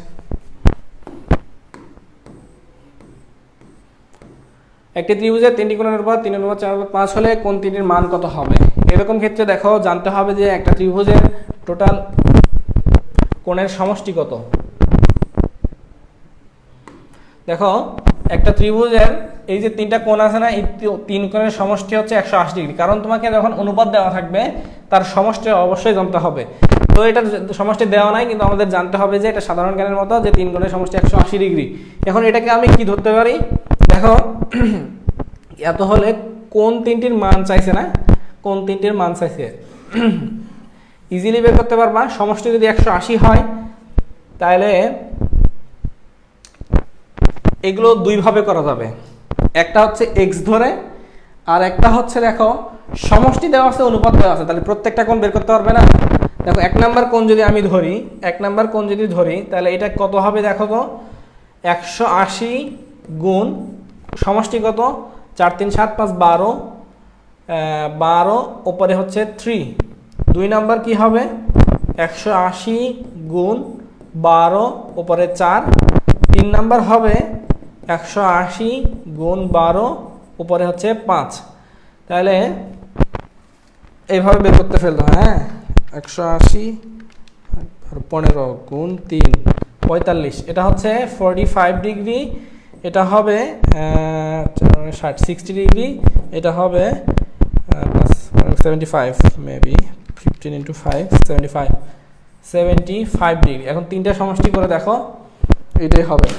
একটি ত্রিভুজের 3টি কোণের অনুপাত 3 অনুপাত 4 অনুপাত 5 হলে কোন তিনটির মান কত হবে? এরকম ক্ষেত্রে দেখো, জানতে হবে যে একটা ত্রিভুজের টোটাল কোণের সমষ্টি কত। দেখো, একটা ত্রিভুজের এই যে 3টা কোণ আছে না, এই 3 কোণের সমষ্টি হচ্ছে 180 ডিগ্রি। কারণ তোমাকে যখন অনুপাত দেওয়া থাকবে তার সমষ্টি অবশ্যই জানতে হবে। তো এটার সমষ্টি দেওয়া নাই, কিন্তু আমাদের জানতে হবে যে এটা সাধারণ জ্ঞানের মতো যে 3 কোণের সমষ্টি 180 ডিগ্রি। এখন এটাকে আমি কি ধরতে পারি? দেখো, এত হলে কোন তিনটির মান চাইছে না, কোন তিনটির মান চাইছে ইজিলি বের করতে পারবা। সমষ্টি যদি 180 হয় তাহলে এগুলো দুইভাবে করা যাবে। একটা হচ্ছে x ধরে, আর একটা হচ্ছে দেখো সমষ্টি দেওয়া আছে, অনুপাত দেওয়া আছে, তাহলে প্রত্যেকটা কোণ বের করতে পারবে না। দেখো, 1 নাম্বার কোণ যদি আমি ধরি, 1 নাম্বার কোণ যদি ধরি, তাহলে এটা কত হবে দেখো তো, 180 গুণ সমষ্টি কত, 4 3 7 5 12, 12 উপরে হচ্ছে 3। 2 নাম্বার কি হবে, 180 গুণ 12 উপরে 4। 3 নাম্বার হবে 180 গুণ 12 উপরে হচ্ছে 5। তাহলে এইভাবে বের করতে ফেলতে হয়। হ্যাঁ, 180 আর 15 গুণ 3 45, এটা হচ্ছে 45 ডিগ্রি, এটা হবে 60 ডিগ্রি, এটা হবে 75 মেবি 15 ইন্টু 5 75 ডিগ্রি। এখন তিনটা সমষ্টি করে দেখো, এটাই হবে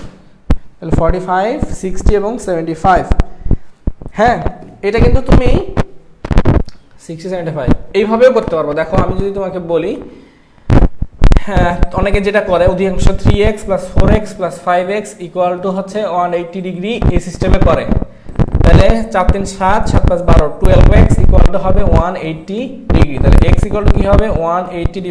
তাহলে 45, 60 এবং 75। হ্যাঁ, এটা কিন্তু তুমি 60 75 এইভাবেও করতে পারবো। দেখো, আমি যদি তোমাকে বলি, হ্যাঁ, অনেকে যেটা করে অধিকাংশ 3x + 4x + 5x = হচ্ছে 180 ডিগ্রি এই সিস্টেমে করে। তাহলে 4 3 7 7 5 12 12x = হবে 180 ডিগ্রি। তাহলে x = কি হবে, 180 /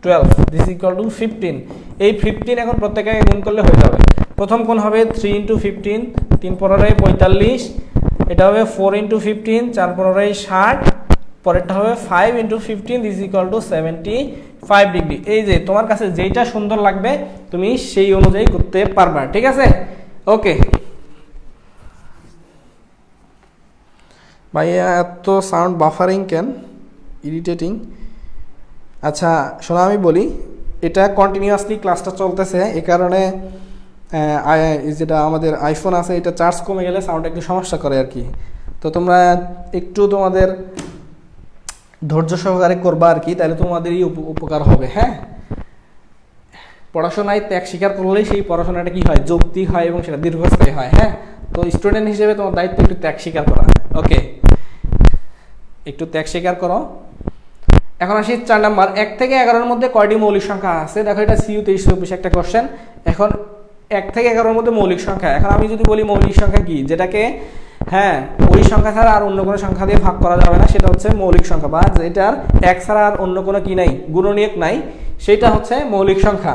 12, this = 15। এই 15 এখন প্রত্যেককে গুণ করলে হয়ে যাবে। প্রথম কোণ হবে 3 × 15, 3 × 45, এটা হবে 4 × 15, 4 × 60, পরেরটা হবে 5 × 15, this = 75 ডিগ্রি। এই যে তোমার কাছে যেইটা সুন্দর লাগবে তুমি সেই অনুযায়ী করতে পারবা, ঠিক আছে? ওকে ভাইয়া, এত সাউন্ড বাফারিং কেন, ইরিটেটিং। আচ্ছা শোনো, আমি বলি, এটা কন্টিনিউয়াসলি ক্লাসটা চলতেছে, এই কারণে যেটা আমাদের আইফোন আছে এটা চার্জ কমে গেলে সাউন্ড একটু সমস্যা করে আর কি। তো তোমরা একটু তোমাদের ধৈর্য সহকারে করবা আর কি, তাহলে তোমাদেরই উপকার হবে। হ্যাঁ, পড়াশোনায় ত্যাগ স্বীকার করলেই সেই পড়াশোনাটা কি হয়, যৌক্তিক হয় এবং সেটা দীর্ঘস্থায়ী হয়। হ্যাঁ, তো স্টুডেন্ট হিসেবে তোমার দায়িত্ব একটু ত্যাগ স্বীকার করা। ওকে, একটু ত্যাগ স্বীকার করো। এখন আসি 4 নাম্বার, 1 থেকে 11-এর মধ্যে কয়টি মৌলিক সংখ্যা আছে? দেখো, এটা CU 23-24 একটা কোশ্চেন। এখন 1 থেকে 11-এর মধ্যে মৌলিক সংখ্যা, এখন আমি যদি বলি মৌলিক সংখ্যা কি, যেটাকে হ্যাঁ ওই সংখ্যা ছাড়া আর অন্য কোনো সংখ্যা দিয়ে ভাগ করা যাবে না, সেটা হচ্ছে মৌলিক সংখ্যা, বা যেটার 1 ছাড়া আর অন্য কোনো কি নাই, গুণনীয়ক নাই, সেটা হচ্ছে মৌলিক সংখ্যা।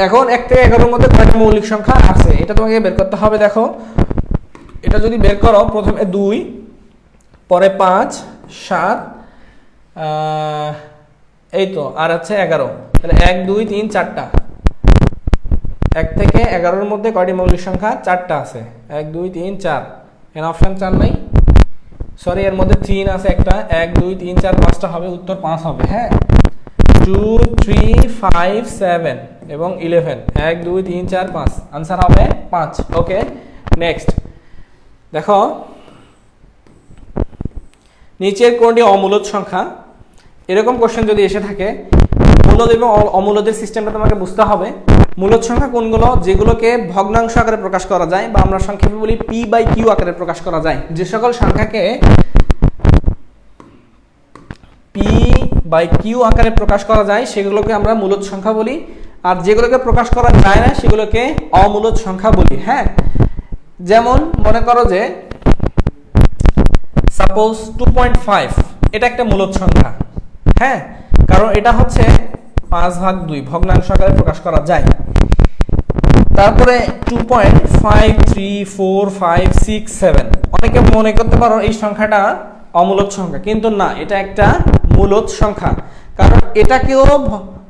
এখন 1 থেকে 11-এর মধ্যে কয়টি মৌলিক সংখ্যা আছে এটা তোমাকে বের করতে হবে। দেখো, এটা যদি বের করো, প্রথমে 2, পরে 5, 7, এই তো, আর হচ্ছে 11। তাহলে 1 2 3 4টা। 1 থেকে 11-এর মধ্যে কয়টি মৌলিক সংখ্যা? 4টা আছে। 1 2 3 4, এখানে অপশন 4 নাই, সরি, এর মধ্যে 3 আছে একটা। 1 2 3 4 5টা হবে, উত্তর 5 হবে। হ্যাঁ, 2 3 5 7 এবং 11। 1 2 3 4 5, আনসার হবে 5। ওকে, নেক্সট দেখো, নিচের কোনটি অমূলদ সংখ্যা? এরকম কোশ্চেন যদি এসে থাকে, মূলদ এবং অমূলদের সিস্টেমটা তোমাকে বুঝতে হবে। মূলদ সংখ্যা কোনগুলো? যেগুলোকে ভগ্নাংশ আকারে প্রকাশ করা যায়, বা আমরা সংক্ষেপে বলি p/q আকারে প্রকাশ করা যায়। যে সকল সংখ্যাকে p/q আকারে প্রকাশ করা যায় সেগুলোকে আমরা মূলদ সংখ্যা বলি, আর যেগুলোকে প্রকাশ করা যায় না সেগুলোকে অমূলদ সংখ্যা বলি। হ্যাঁ, যেমন মনে করো যে সাপোজ 2.5, এটা একটা মূলদ সংখ্যা। হ্যাঁ, কারণ এটা হচ্ছে 5/2 ভগ্নাংশ আকারে প্রকাশ করা যায়। তারপরে 2.53456 অনেকে মনে করতে পারো এই সংখ্যাটা অমূলদ সংখ্যা, কিন্তু না, এটা একটা মূলদ সংখ্যা, কারণ এটাকেও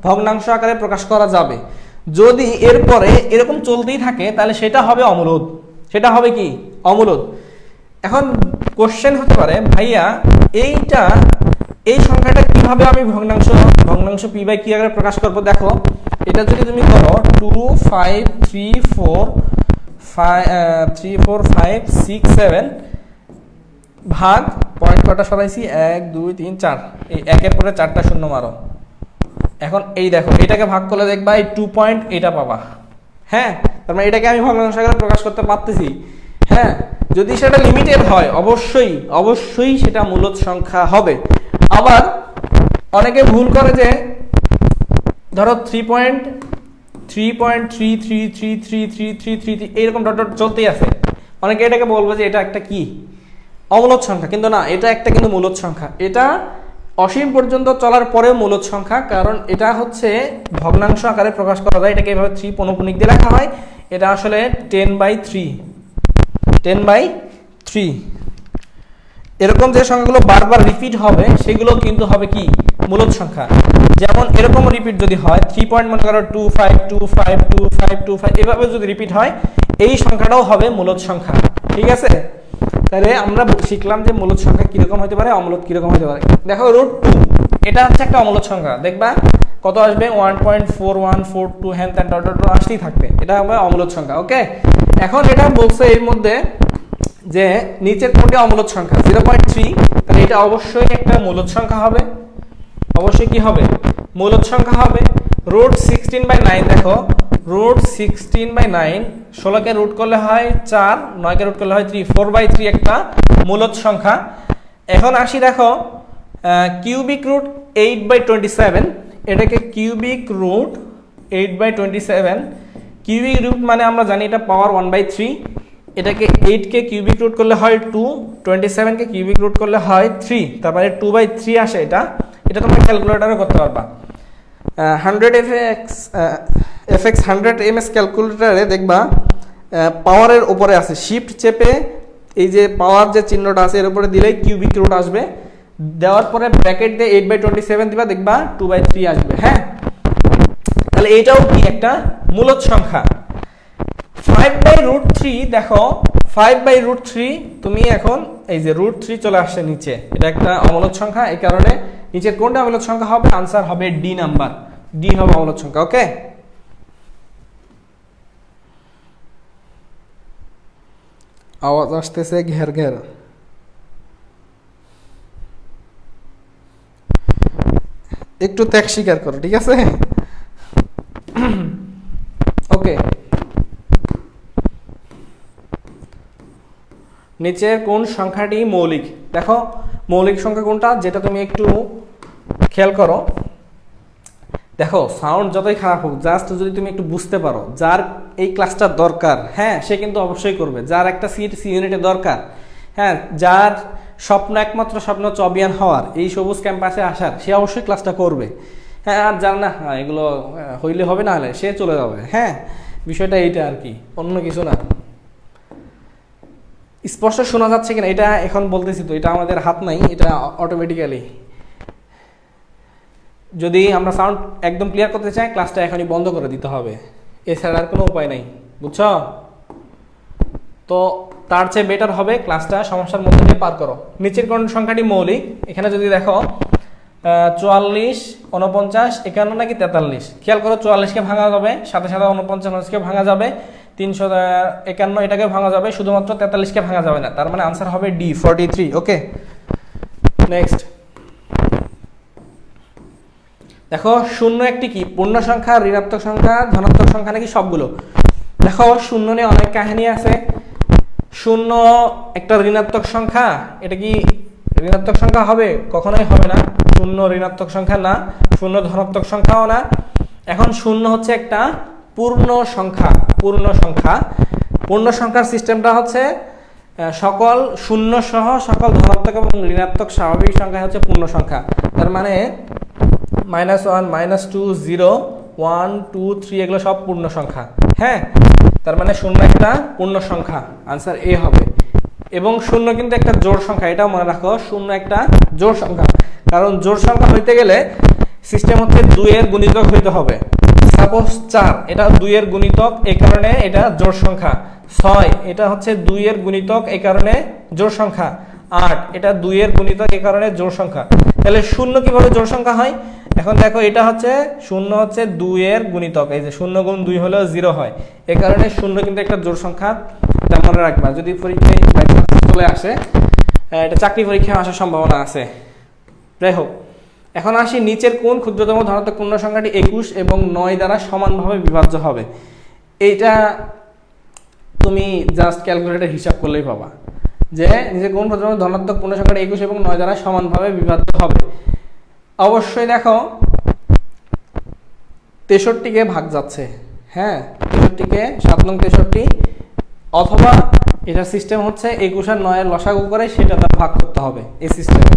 ভগ্নাংশ আকারে প্রকাশ করা যাবে। যদি এরপরে এরকম চলতেই থাকে তাহলে সেটা হবে অমূলদ, সেটা হবে কি অমূলদ। এখন কোশ্চেন হতে পারে ভাইয়া এই সংখ্যাটা কিভাবে আমি ভগ্নাংশ পি বাই কি আকারে প্রকাশ করব। দেখো এটা যদি তুমি করো 2 5 3 4 5 6 7 ভাগ পয়েন্ট কটা সরাইছি 1 2 3 4, এই একের পরে 4টা শূন্য মারো। এখন এই দেখো এটাকে ভাগ করলে দেখবা এই 2 পয়েন্ট এটা পাবা। হ্যাঁ, তার মানে এটাকে আমি ভগ্নাংশ আকারে প্রকাশ করতে পারতেছি। হ্যাঁ, যদি সেটা লিমিটেড হয় অবশ্যই সেটা মূলদ সংখ্যা হবে। আবার অনেকে ভুল করে যে ধরো 3.333333333 এইরকম ডট ডট চলতেই আছে, অনেকে এটাকে বলবে যে এটা একটা কি অমূলদ সংখ্যা, কিন্তু না, এটা একটা কিন্তু মূলদ সংখ্যা। এটা অসীম পর্যন্ত চলার পরেও মূলদ সংখ্যা, কারণ এটা হচ্ছে ভগ্নাংশ আকারে প্রকাশ করা যায়। এটাকে এভাবে 3 পৌনঃপুনিক দিয়ে লেখা হয়। এটা আসলে 10/3 এরকম যে সংখ্যাগুলো বারবার রিপিট হবে সেগুলো কিন্তু হবে কি মূলদ সংখ্যা। যেমন এরকম রিপিট যদি হয় 3 পয়েন্ট মনে করো 25252525 এভাবে যদি রিপিট হয় এই সংখ্যাটাও হবে মূলদ সংখ্যা। ঠিক আছে, তাহলে আমরা শিখলাম যে মূলদ সংখ্যা কিরকম হতে পারে, অমূলদ কিরকম হতে পারে। দেখো √2 এটা হচ্ছে একটা অমূলদ সংখ্যা, দেখবা কত আসবে 1.4142 হ্যান ত্যান ডট ডট আসতেই থাকবে, এটা হবে অমূলদ সংখ্যা। ওকে, এখন এটা বলছে এর মধ্যে যে নিচের কোনটি অমূলদ সংখ্যা 0.3, তাহলে এটা অবশ্যই একটা মূলদ সংখ্যা হবে। অবশ্যই কি হবে মূলদ সংখ্যা হবে। √16/9 দেখো √16/9 16কে রুট করলে হয় 4, 9কে রুট করলে হয় 3, 4/3 একটা মূলদ সংখ্যা। এখন আসি দেখো কিউবিক রুট 8/27, এটাকে কিউবিক রুট 8/27, কিউবিক রুট মানে আমরা জানি এটা পাওয়ার 1/3, এটাকে 8কে কিউবিক রুট করলে হয় 2, 27কে কিউবিক রুট করলে হয় 3, তারপরে 2/3 আসে। এটা তোমরা ক্যালকুলেটরে করতে পারবা। 100fx 100 ms ক্যালকুলেটরে দেখবা পাওয়ারের উপরে আছে, শিফট চেপে এই যে পাওয়ার যে চিহ্নটা আছে এর উপরে দিলেই কিউবিক রুট আসবে, দেওয়ার পরে ব্র্যাকেট দিয়ে 8/27 দিবা, দেখবা 2/3 আসবে। হ্যাঁ, তাহলে এইটাও কি একটা মূলদ সংখ্যা। 5/√3 দেখো 5/√3 তুমি এখন এই যে √3 চলে আসছে নিচে, এটা একটা অমূলদ সংখ্যা। এই কারণে নিচের কোনটা অমূলদ সংখ্যা হবে, আনসার হবে ডি নাম্বার, ডি হবে অমূলদ সংখ্যা। ওকে, আওয়াজ আসতেছে ঘের ঘের। একটু ত্যাগ স্বীকার করো, ঠিক আছে। ওকে, নিচের কোন সংখ্যাটি মৌলিক। দেখো মৌলিক সংখ্যা কোনটা, যেটা তুমি একটু খেয়াল করো। দেখো সাউন্ড যতই খারাপ হোক, জাস্ট যদি তুমি একটু বুঝতে পারো যার এই ক্লাসটা দরকার, হ্যাঁ সে কিন্তু অবশ্যই করবে। যার একটা সিট সি ইউনিটে দরকার, হ্যাঁ যার স্বপ্ন একমাত্র স্বপ্ন চবিয়ান হওয়ার, এই সবুজ ক্যাম্পাসে আসার, সে অবশ্যই ক্লাসটা করবে। হ্যাঁ, আর যার না এগুলো হইলে হবে, না হলে সে চলে যাবে। হ্যাঁ, বিষয়টা এইটা আর কি, অন্য কিছু না। স্পষ্ট শোনা যাচ্ছে কিনা এটা এখন বলতেছি তো, এটা আমাদের হাত নাই, এটা অটোমেটিক্যালি। যদি আমরা সাউন্ড একদম ক্লিয়ার করতে চাই, ক্লাসটা এখনই বন্ধ করে দিতে হবে, এছাড়া আর কোনো উপায় নাই, বুঝছো? তো তার চেয়ে বেটার হবে ক্লাসটা সমস্যার মধ্যে দিয়ে পার করো। নিচের কোন সংখ্যাটি মৌলিক, এখানে যদি দেখো 44, 49, 51 নাকি 43, খেয়াল করো 44কে ভাঙা যাবে, সাথে সাথে 49কে ভাঙা যাবে, 351 এটাকে ভাঙা যাবে, শুধুমাত্র 43কে ভাঙা যাবে না। তার মানে আনসার হবে ডি 43। ওকে, নেক্সট দেখো শূন্য একটি কি পূর্ণ সংখ্যা, ঋণাত্মক সংখ্যা, ধনাত্মক সংখ্যা নাকি সবগুলো। দেখো শূন্য নিয়ে অনেক কাহিনী আছে। শূন্য একটা ঋণাত্মক সংখ্যা, এটা কি ঋণাত্মক সংখ্যা হবে? কখনোই হবে না। শূন্য ঋণাত্মক সংখ্যা না, শূন্য ধনাত্মক সংখ্যাও না। এখন শূন্য হচ্ছে একটা পূর্ণ সংখ্যা। পূর্ণ সংখ্যার সিস্টেমটা হচ্ছে সকল শূন্য সহ সকল ধনাত্মক এবং ঋণাত্মক স্বাভাবিক সংখ্যা হচ্ছে পূর্ণ সংখ্যা। তার মানে -1, -2, 0, 1, 2, 3 এগুলো সব পূর্ণ সংখ্যা। হ্যাঁ, তার মানে শূন্য একটা পূর্ণ সংখ্যা, আনসার এ হবে। এবং শূন্য কিন্তু একটা জোড় সংখ্যা, এটাও মনে রাখো, শূন্য একটা জোড় সংখ্যা। কারণ জোড় সংখ্যা হইতে গেলে সিস্টেম হচ্ছে 2 এর গুণিতক হইতে হবে। সাপোজ 4, এটা 2 এর গুণিতক, এই কারণে এটা জোড় সংখ্যা। 6, এটা হচ্ছে 2 এর গুণিতক, এই কারণে জোড় সংখ্যা। 8, এটা 2 এর গুণিতক, এই কারণে জোড় সংখ্যা। তাহলে 0 কিভাবে জোড় সংখ্যা হয়? এখন দেখো, এটা হচ্ছে 0 হচ্ছে 2 এর গুণিতক, এই যে 0 গুণ 2 হলো 0 হয়, এই কারণে 0 কিন্তু একটা জোড় সংখ্যা। এটা মনে রাখবা, যদি পরীক্ষায় চলে আসে, এটা চাকরি পরীক্ষায় আসার সম্ভাবনা আছে। যাই হোক, এখন আসি নিচের কোন ক্ষুদ্রতম ধনাত্মক পূর্ণ সংখ্যাটি 21 এবং 9 দ্বারা সমানভাবে বিভাজ্য হবে। এইটা তুমি জাস্ট ক্যালকুলেটর হিসাব করলেই পাবা যে নিচের কোন ক্ষুদ্রতম ধনাত্মক পূর্ণ সংখ্যাটি 21 এবং 9 দ্বারা সমানভাবে বিভাজ্য হবে। অবশ্যই দেখো 63কে ভাগ যাচ্ছে, হ্যাঁ 63কে 7 নং 63, অথবা এটা সিস্টেম হচ্ছে 21 আর 9 এর লসাগু করে সেটা তার ভাগ করতে হবে এই সিস্টেমে।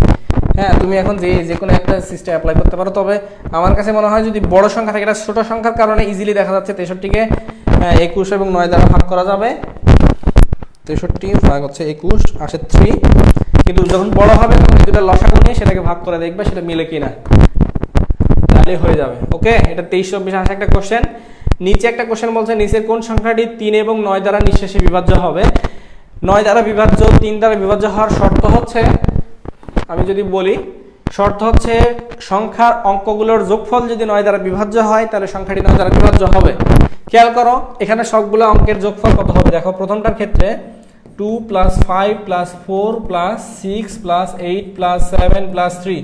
হ্যাঁ, তুমি এখন যে কোনো একটা সিস্টেম অ্যাপ্লাই করতে পারো, তবে আমার কাছে মনে হয় যদি বড় সংখ্যা থাকে, এটা ছোট সংখ্যার কারণে ইজিলি দেখা যাচ্ছে 63কে 21 এবং 9 দ্বারা ভাগ করা যাবে। 63 ভাগ হচ্ছে 21 আসে 3, কিন্তু যখন বড় হবে তখন এই দুটো লসাগু নিয়ে সেটাকে ভাগ করে দেখবে সেটা মিলে কিনা, তাহলে হয়ে যাবে। ওকে, এটা 23-24 আসে একটা কোশ্চেন। নিচে একটা কোশ্চেন বলছে নিচের কোন সংখ্যাটি 3 এবং 9 দ্বারা নিঃশেষে বিভাজ্য হবে। 9 দ্বারা বিভাজ্য, 3 দ্বারা বিভাজ্য হওয়ার শর্ত হচ্ছে, আমি যদি বলি, শর্ত হচ্ছে সংখ্যার অঙ্কগুলোর যোগফল যদি 9 দ্বারা বিভাজ্য হয় তাহলে সংখ্যাটি 9 দ্বারা বিভাজ্য হবে। খেয়াল করো এখানে সবগুলো অঙ্কের যোগফল কত হবে। দেখো প্রথমটার ক্ষেত্রে 2 + 5 + 4 + 6 + 8 + 7 + 3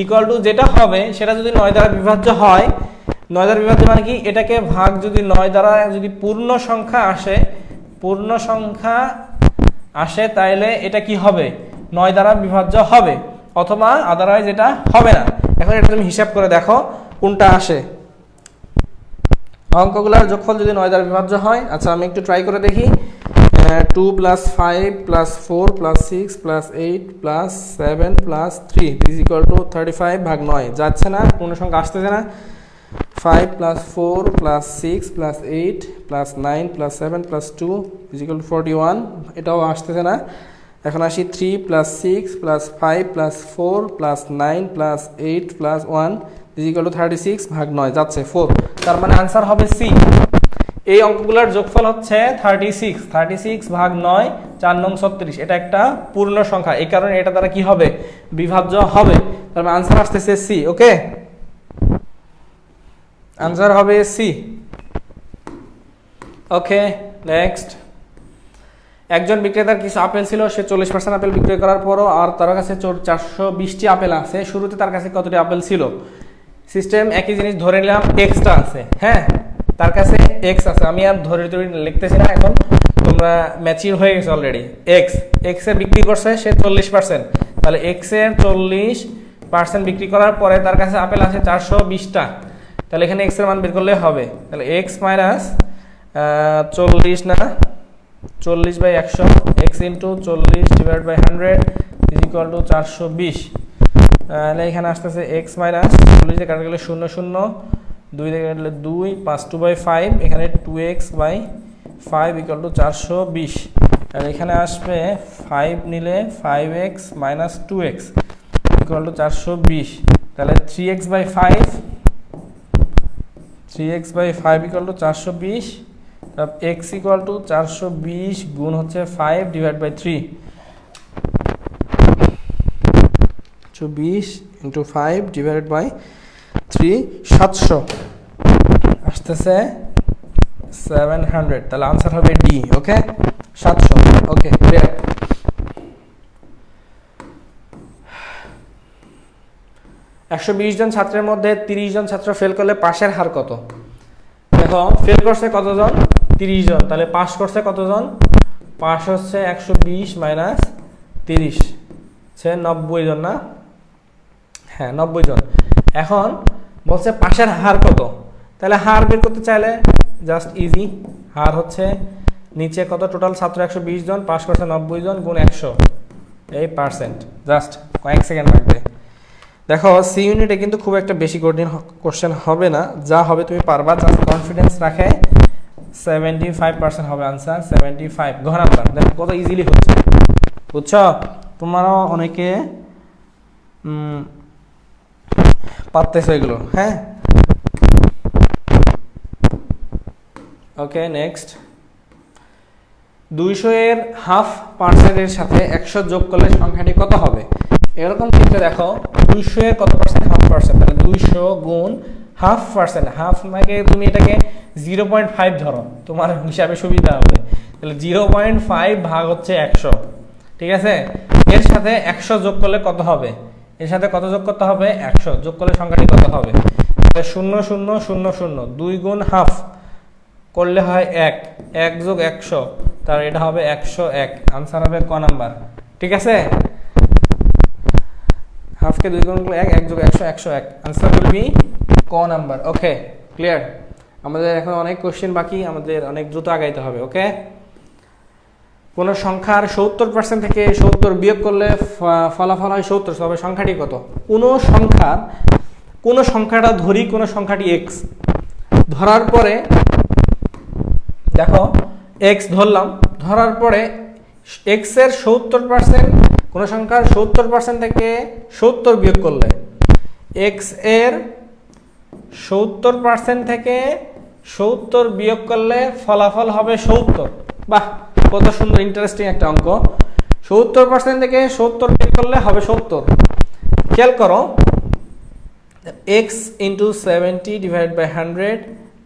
ইকুয়াল টু যেটা হবে সেটা যদি 9 দ্বারা বিভাজ্য হয়, 9 দ্বারা বিভাজ্য মানে কি, এটাকে ভাগ যদি 9 দ্বারা যদি পূর্ণ সংখ্যা আসে তাহলে এটা কি হবে, 9 দ্বারা বিভাজ্য হবে, অথবা আদারওয়াইজ এটা হবে না। এখন এটা তুমি হিসাব করে দেখো কোনটা আসে। অঙ্কগুলোর যোগফল যদি 9 দ্বারা বিভাজ্য হয়, আচ্ছা আমি একটু ট্রাই করে দেখি। 2 + 5 + 4 + 6 + 8 + 7 + 3 = 35 ভাগ 9 যাচ্ছে না, পূর্ণ সংখ্যা আসতেছে না। 5 + 4 + 6 + 8 + 9 + 7 + 2 = 41, এটাও আসতেছে না। এখন আসি 3 + 6 + 5 + 4 + 9 + 8 + 1 = 36 ভাগ 9 যাচ্ছে 4, তার মানে आंसर হবে সি। এই অঙ্কগুলোর যোগফল হচ্ছে 36 ভাগ 9 4 নং 36, এটা একটা পূর্ণ সংখ্যা, এই কারণে এটা দ্বারা কি হবে, বিভাজ্য হবে, তার মানে आंसर আসতেছে সি। ওকে, आंसर হবে সি। ওকে, নেক্সট। একজন বিক্রেতার কিছু আপেল ছিল, সে 40% আপেল বিক্রয় করার পরও আর তার কাছে 420টি আপেল আছে। শুরুতে তার কাছে কতটি আপেল ছিল? সিস্টেম একই জিনিস ধরে নিলাম, এক্সটা আছে, হ্যাঁ তার কাছে এক্স আছে, আমি আর ধরে লিখতেছি না, এখন তোমরা ম্যাচিউর হয়ে গেছে অলরেডি। এক্স এর বিক্রি করছে সে 40%, তাহলে এক্স এর 40% বিক্রি করার পরে তার কাছে আপেল আছে 420টা, তাহলে এখানে এক্স এর মান বের করলে হবে, তাহলে এক্স মাইনাস 40 না 40/100, x * 40/100 = 420, তাহলে এখানে আসতেছে x - 40 দিয়ে কাটা গেলে 0 0, 2 দিয়ে কাটলে 2, 5 2/5, এখানে 2x/5 = 420, আর এখানে আসবে 5 নিলে 5x - 2x = 420, তাহলে 3x/5 = 420, x = 420 গুণ হচ্ছে 5 / 3, 20 × 5 / 3 700 আসতেছে 700, তাহলে आंसर হবে ডি। ওকে, 700। ওকে, ক্লিয়ার। একশো 20 জন ছাত্রের মধ্যে 30 জন ছাত্র ফেল করলে পাশের হার কত? দেখো ফেল করছে কতজন? 30 জন, তাহলে পাস করছে কতজন? পাস হচ্ছে 120 - 30 সে 90 জন না, হ্যাঁ 90 জন। এখন বলছে পাশের হার কত, তাহলে হার বের করতে চাইলে জাস্ট ইজি, হার হচ্ছে নিচে কত টোটাল ছাত্র 120 জন, পাস করছে 90 জন, গুণ 100, এই পার্সেন্ট, জাস্ট কয়েক সেকেন্ড লাগবে। দেখো সি ইউনিটে কিন্তু খুব একটা বেশি কঠিন কোশ্চেন হবে না, যা হবে তুমি পারবা, জাস্ট কনফিডেন্স রাখে। 75% হবে आंसर, 75 ঘ নাম্বার। দেখো কত ইজিলি হচ্ছে, বুঝছো? তোমারও অনেকে পারতেছো এগুলো, হ্যাঁ? ওকে, নেক্সট। 200 এর হাফ পার্সেন্টের সাথে 100 যোগ করলে সংখ্যাটি কত হবে? এরকম ক্ষেত্রে দেখো 200 এর কত পার্সেন্ট? Half percent. তাহলে 200 গুণ হাফ পার্সেন্ট, হাফ মানে তুমি এটাকে 0.5 ধরো, তোমার হিসাবে সুবিধা হবে। তাহলে 0.5 ভাগ হচ্ছে 100, ঠিক আছে? এর সাথে 100 যোগ করলে কত হবে? এর সাথে কত যোগ করতে হবে? 100 যোগ করলে সংখ্যাটি কত হবে? 0 0 0 0, 2 গুণ হাফ করলে হয় 1, 1 যোগ 100, তার এটা হবে 101। আনসার হবে ক নাম্বার, ঠিক আছে? হাফকে 2 গুণ করলে 1, 1 যোগ 100, 101। আনসার উইল বি ক নাম্বার। ওকে, ক্লিয়ার? আমাদের এখন অনেক কোশ্চেন বাকি, আমাদের অনেক দ্রুত আগাইতে হবে। ওকে, কোন সংখ্যার 70% থেকে 70 বিয়োগ করলে ফলাফল হয় 70, তবে সংখ্যাটি কত? কোন সংখ্যাটা ধরি, কোন সংখ্যাটি এক্স ধরার পরে দেখো এক্স ধরলাম, ধরার পরে এক্স এর 70%, কোন সংখ্যার 70% থেকে 70 বিয়োগ করলে, এক্স এর 70% থেকে 70 বিয়োগ করলে ফলাফল হবে 70। বাহ, কত সুন্দর, ইন্টারেস্টিং একটা অঙ্ক। 70% থেকে 70 বিয়োগ করলে হবে 70। খেয়াল করো, x into 70 divided by 100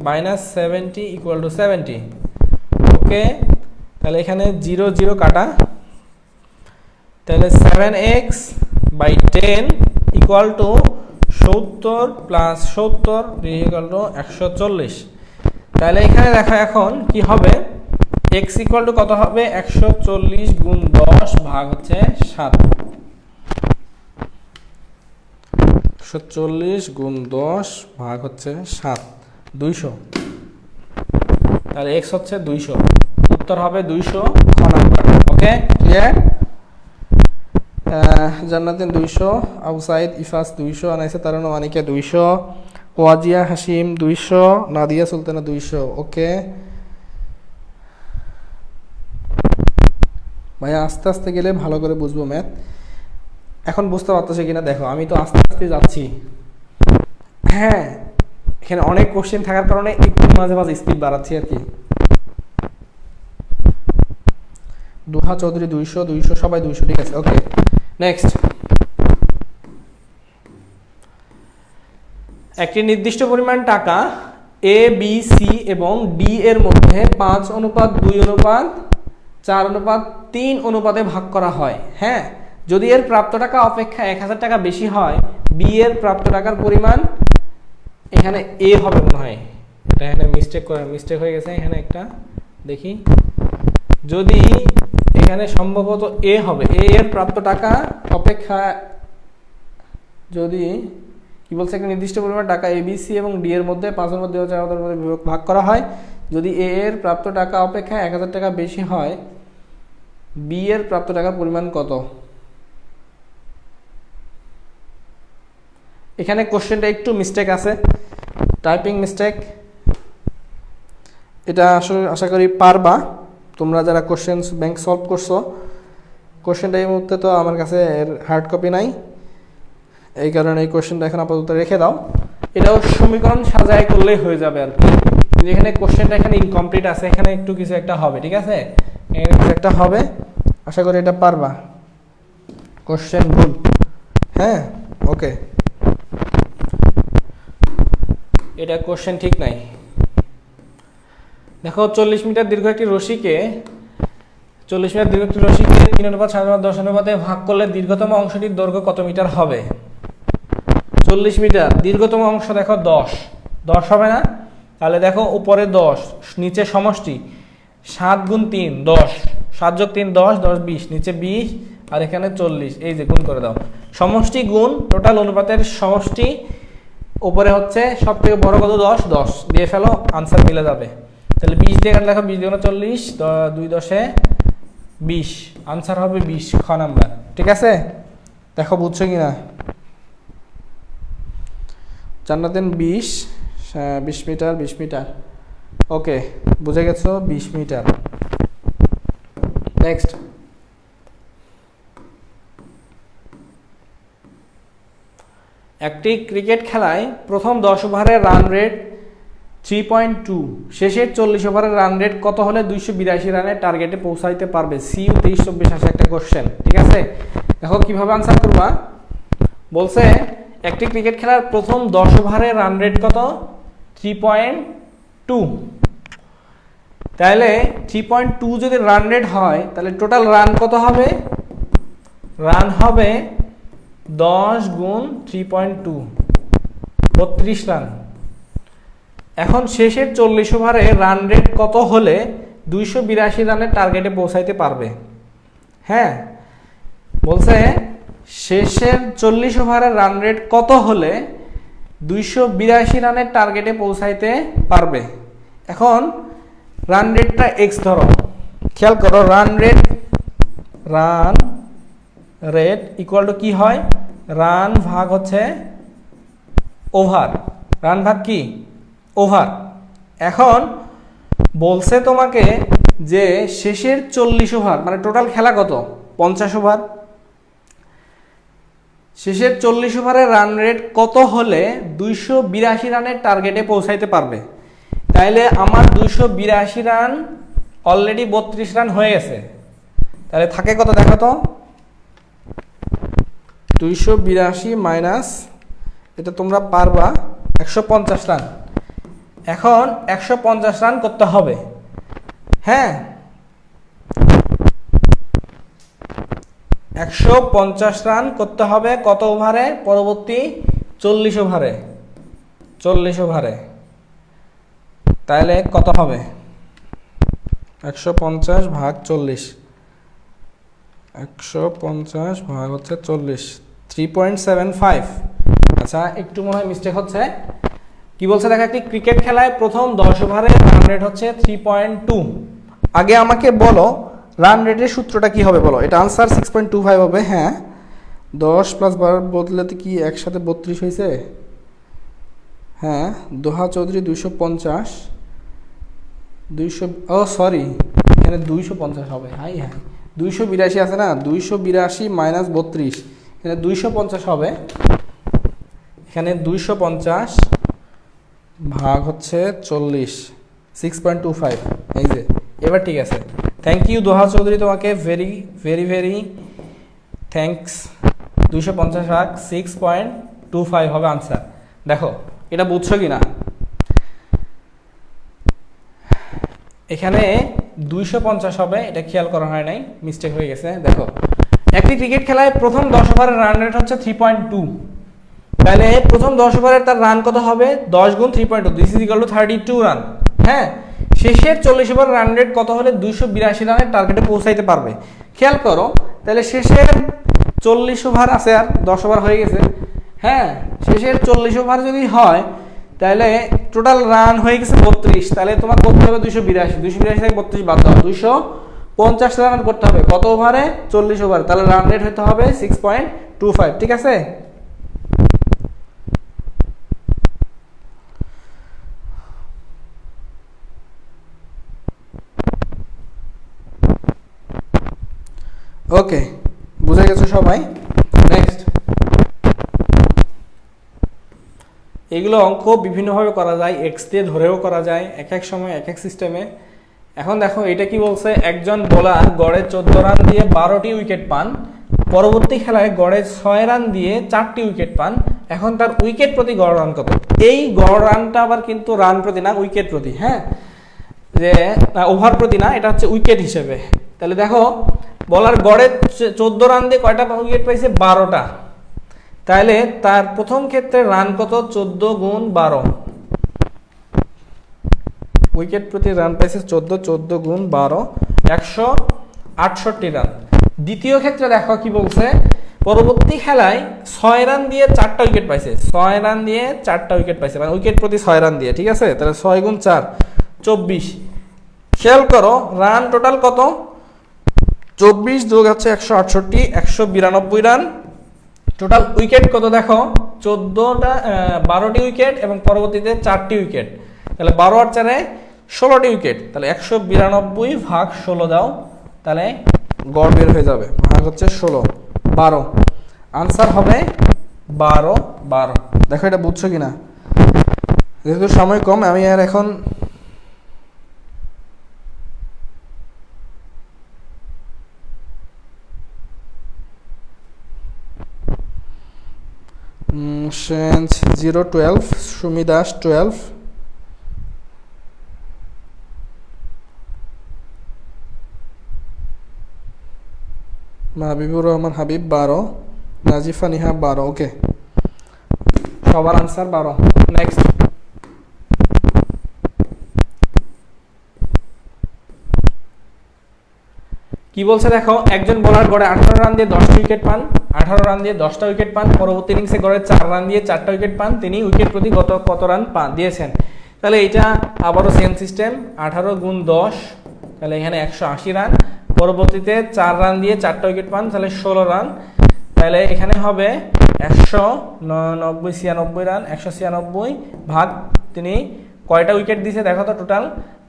minus 70 equal to 70। ওকে, তাহলে এখানে 0 0 কাটা, তাহলে 7x by 10 equal to 70 plus 70 equal to 140। তাহলে এখানে দেখো এখন কি হবে, x equal to কত হবে? 140 গুণ 10 ভাগ হচ্ছে 7। 140 গুণ 10 ভাগ হচ্ছে 7, 200। তাহলে x হচ্ছে 200, উত্তর হবে 200 খ নাম্বার। ওকে, ক্লিয়ার? জান্নাতিন 200, আউসাইদ ইফাস 200, আনাইসা তারানো আনিকা 200, ওয়াজিয়া হাসিম 200, নাদিয়া সুলতানা 200। ওকে ভাইয়া, আস্তে আস্তে গেলে ভালো করে বুঝবো ম্যাথ। এখন বুঝতে পারতেছে কিনা দেখো, আমি তো আস্তে আস্তে যাচ্ছি। হ্যাঁ, এখানে অনেক কোশ্চেন থাকার কারণে একটু মাঝে মাঝে স্পিড বাড়াচ্ছি আর কি। দুহা চৌধুরী 200, 200, সবাই 200, ঠিক আছে? ওকে, নেক্সট। একটি নির্দিষ্ট পরিমাণ টাকা এ, বি, সি এবং ডি এর মধ্যে 5:2:4:3 অনুপাতে ভাগ করা হয়। হ্যাঁ, যদি এর প্রাপ্ত টাকা অপেক্ষা 1000 টাকা বেশি হয়, বি এর প্রাপ্ত টাকার পরিমাণ, এখানে এ হবে মনে হয়, এটা এখানে মিস্টেক হয়ে গেছে, এখানে একটা দেখি, যদি এখানে সম্ভবত এ হবে, এ এর প্রাপ্ত টাকা অপেক্ষা, যদি কি বলছে, একটা নির্দিষ্ট পরিমাণ টাকা এ, বি, সি এবং ডি এর মধ্যে 5:2:4 ভাগ করা হয়, যদি এ এর প্রাপ্ত টাকা অপেক্ষা 1000 টাকা বেশি হয়, বি এর প্রাপ্ত টাকার পরিমাণ কত? এখানে কোশ্চেনটা একটু মিস্টেক আছে, টাইপিং মিস্টেক। এটা আসলে আশা করি পারবা তোমরা যারা কোশ্চেন ব্যাংক সলভ করছো। কোশ্চেনটা এই মুহূর্তে তো আমার কাছে এর হার্ড কপি নাই, এই কারণে এই কোশ্চেনটা এখন আপাতত রেখে দাও। এটাও সমীকরণ সাজায় করলেই হয়ে যাবে আর কি। কিন্তু এখানে কোশ্চেনটা এখানে ইনকমপ্লিট আছে, এখানে একটু কিছু একটা হবে, ঠিক আছে? এখানে কিছু একটা হবে, আশা করি এটা পারবা। কোশ্চেন ভুল, হ্যাঁ? ওকে, এটা কোশ্চেন ঠিক নাই। দেখো 40 মিটার দীর্ঘ একটি রশিকে 3:7:10 অনুপাতে ভাগ করলে দীর্ঘতম অংশটির দৈর্ঘ্য কত মিটার হবে? 40 মিটার দীর্ঘতম অংশ দেখো 10 হবে না? তাহলে দেখো উপরে 10, নিচে সমষ্টি 7 গুণ 3 10, 7 যোগ 3 10, 10 20, নিচে 20 আর এখানে 40, এই যে গুণ করে দাও। সমষ্টি গুণ টোটাল অনুপাতের সমষ্টি, উপরে হচ্ছে সব থেকে বড় কত? 10 দিয়ে ফেলো, আনসার মিলে যাবে। তাহলে 20 দিয়ে কাটলে দেখো 20 × 40, 2 10 20, আনসার হবে 20 খ নাম্বার, ঠিক আছে? দেখো বুঝছো কিনা? জান্নাতেন 20 মিটার 20 মিটার, ওকে বুঝে গেছো, 20 মিটার। নেক্সট, একটি ক্রিকেট খেলায় প্রথম 10 ওভারের রান রেট 3.2, শেষের 40 ওভারের রান রেট কত হলে 282 রানের টার্গেটে পৌঁছাইতে পারবে? সিইউ 23-24 আসে একটা কোশ্চেন, ঠিক আছে? দেখো কিভাবে আনসার করবা। বলছে একটি ক্রিকেট খেলার প্রথম 10 ওভারের রান রেট কত? 3.2। তাহলে 3.2 যদি রান রেট হয় তাহলে টোটাল রান কত হবে? রান হবে 10 গুণ 3.2, 32 রান। এখন শেষের 40 ওভারে রান রেট কত হলে 282 রানের টার্গেটে পৌঁছাইতে পারবে? হ্যাঁ, বলছে শেষের 40 ওভারের রান রেট কত হলে 282 রানের টার্গেটে পৌঁছাইতে পারবে। এখন রান রেটটা এক্স ধরো, খেয়াল করো রান রেট ইকুয়াল টু কি হয়? রান ভাগ হচ্ছে ওভার, রান ভাগ কি? ওভার। এখন বলছে তোমাকে যে শেষের 40 ওভার মানে টোটাল খেলা কত? 50 ওভার। শেষের 40 ওভারের রান রেট কত হলে 282 রানের টার্গেটে পৌঁছাইতে পারবে? তাইলে আমার 282 রান অলরেডি 32 রান হয়ে গেছে, তাহলে থাকে কত দেখো তো? 282 মাইনাস এটা তোমরা পারবা 150 রান। এখন 150 রান করতে হবে। হ্যাঁ, 150 রান করতে হবে কত ওভারে? পরবর্তী 40 ওভারে। 40 ওভারে তাহলে কত হবে? 150 ভাগ 40, 150 ভাগ হচ্ছে 40, 3.75। আচ্ছা, একটু মনে হয় মিস্টেক হচ্ছে। কি বলছে দেখো, একটি ক্রিকেট খেলায় প্রথম 10 ওভারে রান রেট হচ্ছে 3.2। আগে আমাকে বলো রান রেটের সূত্রটা কি হবে বলো। এটা আনসার 6.25 হবে। হ্যাঁ, 10 প্লাস 12 বদলাতে কি একসাথে 32 হয়েছে? হ্যাঁ, দোহা চৌধুরী 250, 200, ও সরি এখানে 250 হবে। হাই হাই, 282 আছে না, 282 মাইনাস 32, এখানে 250 হবে। এখানে 250 ভাগ হচ্ছে 40, 6.25। এই যে এবার ঠিক আছে। থ্যাংক ইউ দোহা চৌধুরী, তোমাকে ভেরি ভেরি ভেরি থ্যাঙ্কস। 250 ভাগ 6.25 হবে আনসার। দেখো এটা বুঝছো কি না? এখানে 250 হবে, এটা খেয়াল করা হয় নাই, মিস্টেক হয়ে গেছে। দেখো একটি ক্রিকেট খেলায় প্রথম 10 ওভারের রান রেট হচ্ছে 3.2, তাহলে প্রথম 10 ওভারের তার রান কত হবে? 10 গুণ 3.2, this is equal two 32 run. হ্যাঁ, শেষের 40 ওভার রান রেট কত হলে 282 রানের টার্গেটে পৌঁছাইতে পারবে? খেয়াল করো, তাহলে শেষের 40 ওভার আছে আর 10 ওভার হয়ে গেছে। হ্যাঁ, শেষের 40 ওভার যদি হয় তাহলে টোটাল রান হয়ে গেছে 32, তাহলে তোমার করতে হবে 282, 282 থেকে 32 বাদ দাও, 250 রান করতে হবে কত ওভারে? 40 ওভার। তাহলে রান রেট হতে হবে 6.25, ঠিক আছে? ওকে, বুঝে গেছো সবাই? নেক্সট, এগুলো অঙ্ক বিভিন্নভাবে করা যায়, এক্স দিয়ে ধরেও করা যায়, এক এক সময় এক এক সিস্টেমে। এখন দেখো এটা কি বলছে, একজন বোলার গড়ে 14 রান দিয়ে 12টি উইকেট পান, পরবর্তী খেলায় গড়ে 6 রান দিয়ে 4টি উইকেট পান। এখন তার উইকেট প্রতি গড় রান কত? এই গড় রানটা আবার কিন্তু রান প্রতি না, উইকেট প্রতি। হ্যাঁ, যে ওভার প্রতি না, এটা হচ্ছে উইকেট হিসেবে। তাহলে দেখো বলার গড়ে 14 রান দিয়ে কয়টা উইকেট পাইছে? 12টা। তাহলে তার প্রথম ক্ষেত্রে রান কত? 14 গুণ 12, উইকেট প্রতি রান পাইছে 14, 14 গুণ 12, 168 রান। দ্বিতীয় ক্ষেত্রে দেখো কি বলছে, পরবর্তী খেলায় 6 রান দিয়ে 4টা উইকেট পাইছে, 6 রান দিয়ে 4টা উইকেট পাইছে, মানে উইকেট প্রতি 6 রান দিয়ে, ঠিক আছে? তাহলে 6 গুণ 4, 24। খেয়াল করো রান টোটাল কত? 24 যোগ হচ্ছে 168, 192 রান। টোটাল উইকেট কত দেখো? 12টি উইকেট এবং পরবর্তীতে 4টি উইকেট, তাহলে 12 আর 4 16টি উইকেট। তাহলে 192 ভাগ 16 দাও, তাহলে গড় বের হয়ে যাবে, ভাগ হচ্ছে 16, 12। আনসার হবে 12 12। দেখো এটা বুঝছো কিনা? যেহেতু সময় কম, আমি আর এখন সেন্স 012, সুমি দাস 12, হাবিবুর রহমান হাবিব 12, নাজিফা নিহা 12। ওকে, সবার আনসার 12। নেক্সট। কি বলছে দেখো, একজন বোলার গড়ে 18 রান দিয়ে 10 উইকেট পান, 18 রান দিয়ে 10টা উইকেট পান, পরবর্তী ইনিংসে গড়ে 4 রান দিয়ে 4টা উইকেট পান, তিনি উইকেট প্রতি কত রান দিয়েছেন? তাহলে এটা আবারও সেম সিস্টেম, 18 গুণ 10, তাহলে এখানে 180 রান, পরবর্তীতে 4 রান দিয়ে 4টা উইকেট পান, তাহলে 16 রান, তাহলে এখানে হবে 196 রান, 196 ভাগ তিনি কয়টা উইকেট দিয়েছে দেখো তো, টোটাল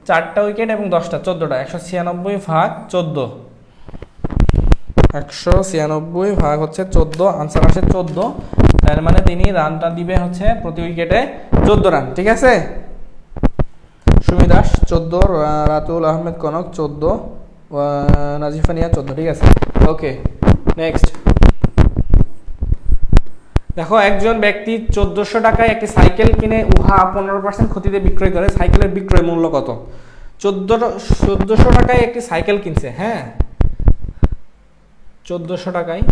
4টা উইকেট এবং 10টা 14টা, 196 ভাগ 14, 196 ভাগ হচ্ছে 14, আনসার আসে 14। তার মানে তিনি রানটা দিবে হচ্ছে প্রতি উইকেটে 14 রান। ঠিক আছে, সুমি দাস 14, রাতুল আহমেদ কনক 14, নাজিফা নিয়া 14। ঠিক আছে, ওকে নেক্সট। দেখো, একজন ব্যক্তি 1400 টাকায় একটি সাইকেল কিনে উহা 15% ক্ষতিতে বিক্রয় করে, সাইকেলের বিক্রয় মূল্য কত? 1400 টাকায় একটি সাইকেল কিনছে, হ্যাঁ 1400 টাকায়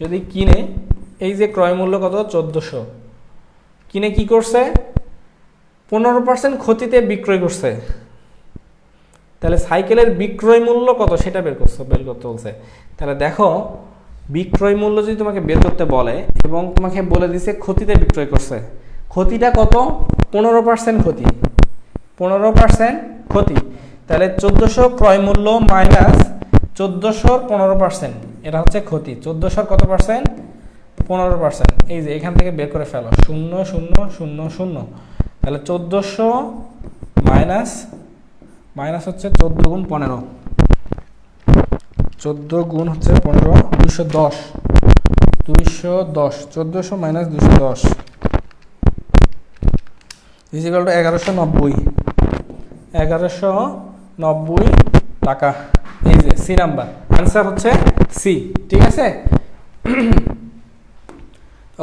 যদি কিনে, এই যে ক্রয় মূল্য কত 1400, কিনে কি করছে 15% ক্ষতিতে বিক্রয় করছে, তাহলে সাইকেলের বিক্রয় মূল্য কত সেটা বের করতে বলছে। তাহলে দেখো, বিক্রয় মূল্য যদি তোমাকে বের করতে বলে এবং তোমাকে বলে দিছে ক্ষতিতে বিক্রয় করছে, ক্ষতিটা কত? 15% ক্ষতি, 15% ক্ষতি, তাহলে 1400 ক্রয় মূল্য মাইনাস 1400 15%, এটা হচ্ছে ক্ষতি। 1400 কত পার্সেন্ট? 15%। এই যে এখান থেকে বের করে ফেলো, 0 0 0 0, তাহলে 1400 মাইনাস হচ্ছে 14 গুণ 15, 14 গুণ হচ্ছে 15, 210, 1400 মাইনাস 210 ইজিক্যাল টু 1190 টাকা। এই যে সি নাম্বার, আনসার হচ্ছে সি। ঠিক আছে,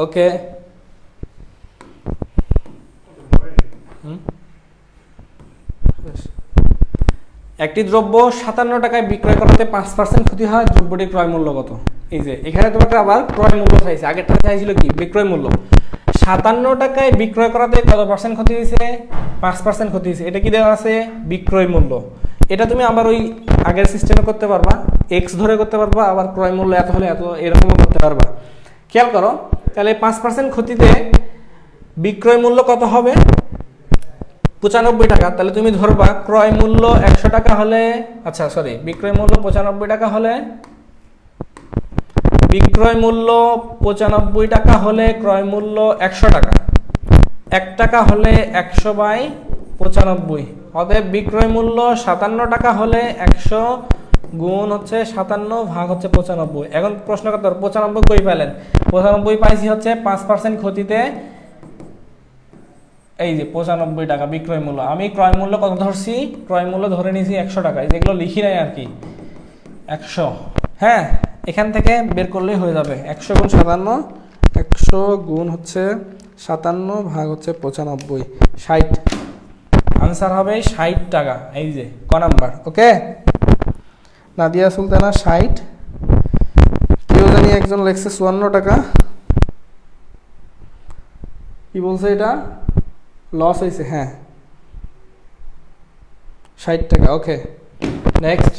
ওকে। একটি দ্রব্য 57 টাকায় বিক্রয় করাতে 5% ক্ষতি হয়, দ্রব্যটির ক্রয় মূল্য কত? এই যে এখানে তোমাকে আবার ক্রয় মূল্য চাইছে, আগেরটা চাইছিল কি বিক্রয় মূল্য। 57 টাকায় বিক্রয় করাতে কত পার্সেন্ট ক্ষতি হয়েছে? 5% ক্ষতি হয়েছে। এটা কি দেওয়া আছে? বিক্রয় মূল্য। এটা তুমি আবার ওই আগের সিস্টেমে করতে পারবা, এক্স ধরে করতে পারবা, আবার ক্রয় মূল্য এত হলে এত, এরকমও করতে পারবা। খেয়াল করো, তাহলে 5% ক্ষতিতে বিক্রয় মূল্য কত হবে? 95 টাকা। তাহলে তুমি ধরবা ক্রয় মূল্য 100 টাকা হলে, আচ্ছা সরি, বিক্রয় মূল্য 95 টাকা হলে, বিক্রয় মূল্য 95 টাকা হলে ক্রয় মূল্য 100 টাকা, 1 টাকা হলে 100/95, অতএব বিক্রয় মূল্য 57 টাকা হলে 100 গুণ হচ্ছে 57 ভাগ হচ্ছে 95। এখন প্রশ্ন করতে 95 কই পেলেন? 95 পাইছি হচ্ছে 5% ক্ষতিতে, এই যে 95 টাকা বিক্রয় মূল্য। আমি ক্রয় মূল্য কত ধরছি? ক্রয় মূল্য ধরে নিয়েছি 100 টাকা, যেগুলো লিখি নাই আর কি, 100। হ্যাঁ, এখান থেকে বের করলেই হয়ে যাবে। 100 গুণ 57, 100 গুণ হচ্ছে 57 ভাগ হচ্ছে 95, 60। আনসার হবে 60 টাকা। এই যে ক নাম্বার। ওকে, নাদিয়া সুলতানা 60, কেউ জানি একজন লেখছে 54 টাকা। কি বলছে? এটা লস হয়েছে, হ্যাঁ 60 টাকা। ওকে, নেক্সট।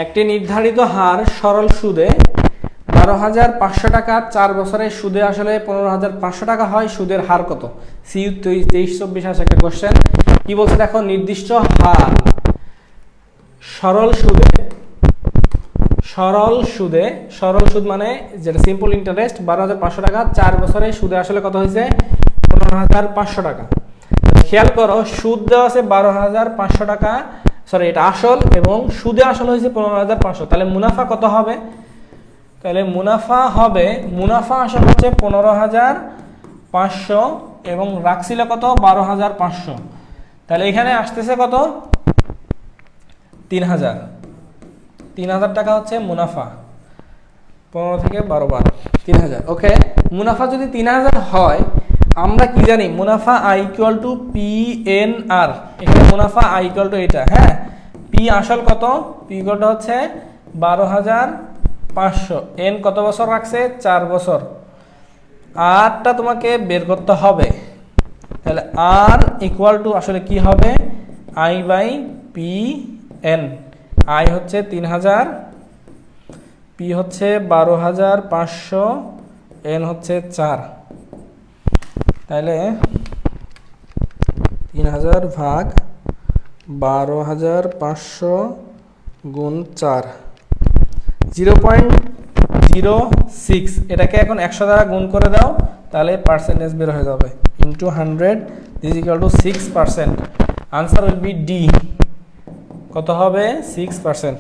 একটি নির্ধারিত হার সরল সুদে 12,500 টাকা 4 বছরের সুদে আসলে 15,500 টাকা হয়, সুদের হার কত? সিইউ 23-24 আসে একটা কোশ্চেন। কি বলছে দেখো, নির্দিষ্ট হার সরল সুদ মানে যেটা সিম্পল ইন্টারেস্ট, 12,500 টাকা 4 বছরের সুদে আসলে কত হয়েছে? 15,500 টাকা। খেয়াল করো, সুদ দেওয়া আছে 12,500 টাকা, সরি এটা আসল এবং সুদে আসল হয়েছে 15,500, তাহলে মুনাফা কত হবে? তাহলে মুনাফা আসল হচ্ছে 15,500 এবং রাখছিল কত 12,500, তাহলে এখানে আসতেছে কত 3,000 টাকা হচ্ছে মুনাফা। 15 থেকে 12 বার 3,000। ওকে, মুনাফা যদি 3,000 হয় আমরা কি জানি মুনাফা I equal to P N R. এখানে মুনাফা আই ইকুয়াল টু এটা, হ্যাঁ পি আসল কত, পি ইকুয়ালটা হচ্ছে 12,500, এন কত বছর রাখছে 4 বছর, আরটা তোমাকে বের করতে হবে। তাহলে আর ইকুয়াল টু আসলে কি হবে I by P N. I হচ্ছে 3,000, পি হচ্ছে 12,500, এন হচ্ছে 4। তাহলে 3,000 ভাগ 12,500 গুণ 4, 0.06। এটাকে এখন 100 দ্বারা গুণ করে দাও, তাহলে পার্সেন্টেজ বের হয়ে যাবে। Into 100 is equal two 6%। Answer will B D. কত হবে 6%।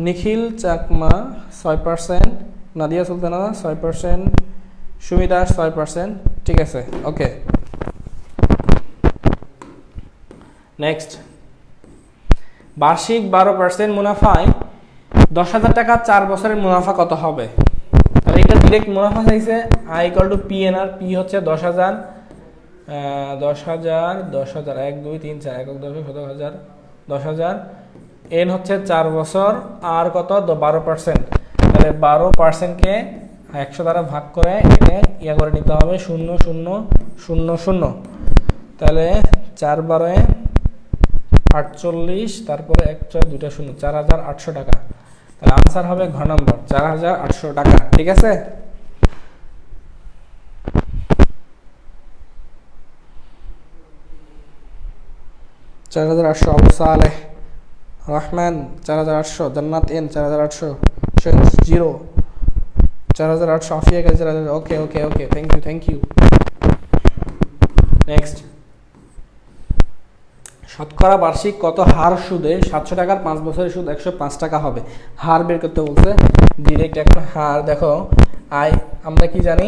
নিখিল চাকমা 6%, নাদিয়া সুলতানা 6%, সুমিতা 6%। ঠিক আছে, ওকে নেক্সট। বার্ষিক 12% মুনাফায় 10,000 টাকা 4 বছরের মুনাফা কত হবে? তাহলে এটা ডিরেক্ট মুনাফা চাইছে। I equal to P N R, P হচ্ছে 10,000, 10,000 10,000 1 2 3 4 1 10 17,000 10,000, এন হচ্ছে 4 বছর, আর কত 12%। তাহলে 12%কে 100 দ্বারা ভাগ করে এটাকে ইয়া করে নিতে হবে 0 0 0 0। তাহলে 4 12 48, তারপরে 1 4 2টা 0, 4,800 টাকা। তাহলে আনসার হবে ঘ নম্বর 4,800 টাকা। ঠিক আছে, $4,800। আবু সালেহ রহমান 4,800, জান্নাত এন 4,800, শেন্স 0, 4,800, আফিয়া কে 4,000। Okay okay okay, thank you. Next, শতকরা বার্ষিক কত হার সুদে 700 টাকার 5 বছরের সুদ 105 টাকা হবে? হার বের করতে বলছে ডিরেক্ট। এখন হার দেখো, আই আমরা কি জানি